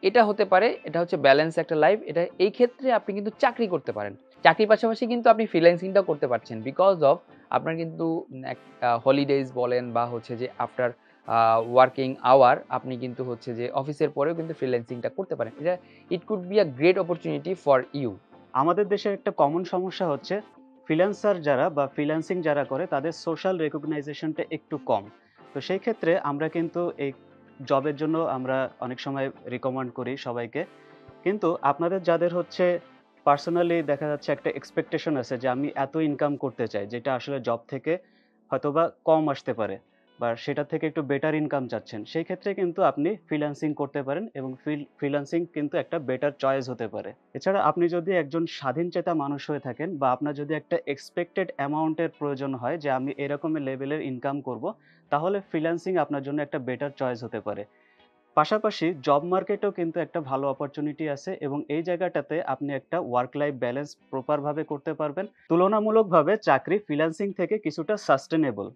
এটা হতে পারে, এটা হচ্ছে ব্যালেন্স একটা লাইফ। এটা এই ক্ষেত্রে আপনি কিন্তু চাকরি করতে পারেন। চাকরির পাশাপাশি কিন্তু আপনি ফ্রিল্যান্সিংটাও করতে পারছেন। বিকজ অফ আপনার কিন্তু হলিডেজ বলেন বা হচ্ছে যে আফটার ওয়ার্কিং আওয়ার আপনি কিন্তু হচ্ছে যে অফিসের পরেও কিন্তু ফ্রিল্যান্সিংটা করতে পারেন। এটা it could be a great opportunity for you. আমাদের দেশের একটা কমন সমস্যা হচ্ছে ফ্রিল্যান্সার যারা বা ফ্রিল্যান্সিং যারা করে তাদের সোশ্যাল রেকগনাইজেশনটা একটু কম। তো সেই ক্ষেত্রে আমরা কিন্তু এই জবের জন্য আমরা অনেক সময় রিকমেন্ড করি সবাইকে। কিন্তু আপনাদের যাদের হচ্ছে পার্সোনালি দেখা যাচ্ছে একটা এক্সপেকটেশন আছে যে আমি এত ইনকাম করতে চাই, যেটা আসলে জব থেকে হয়তোবা কম আসতে পারে বা সেটা থেকে একটু বেটার ইনকাম চাচ্ছেন, সেই ক্ষেত্রে কিন্তু আপনি ফ্রিল্যান্সিং করতে পারেন এবং ফ্রিল্যান্সিং কিন্তু একটা বেটার চয়েস হতে পারে। এছাড়া আপনি যদি একজন স্বাধীনচেতা মানুষ হয়ে থাকেন বা আপনার যদি একটা এক্সপেক্টেড অ্যামাউন্টের প্রয়োজন হয় যে আমি এরকমের লেভেলের ইনকাম করব, তাহলে ফ্রিল্যান্সিং আপনার জন্য একটা বেটার চয়েস হতে পারে। পাশাপাশি জব মার্কেটেও কিন্তু একটা ভালো অপরচুনিটি আছে এবং এই জায়গাটাতে আপনি একটা ওয়ার্ক লাইফ ব্যালেন্স প্রপার ভাবে করতে পারবেন। তুলনামূলকভাবে চাকরি ফ্রিল্যান্সিং থেকে কিছুটা সাস্টেনেবল।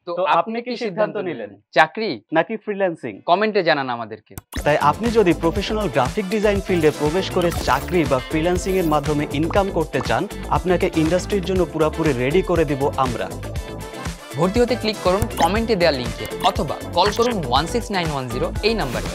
তো তো আপনি কি সিদ্ধান্ত নিলেন? চাকরি নাকি ফ্রিল্যান্সিং? কমেন্টে জানান আমাদেরকে। তাই আপনি যদি প্রফেশনাল গ্রাফিক ডিজাইন ফিল্ডে প্রবেশ করে চাকরি বা ফ্রিল্যান্সিং এর মাধ্যমে ইনকাম করতে চান, আপনাকে ইন্ডাস্ট্রির জন্য পুরোপুরি রেডি করে দিব আমরা। ভর্তি হতে ক্লিক করুন কমেন্টে দেওয়া লিংকে অথবা কল করুন 16910 এই নাম্বারে।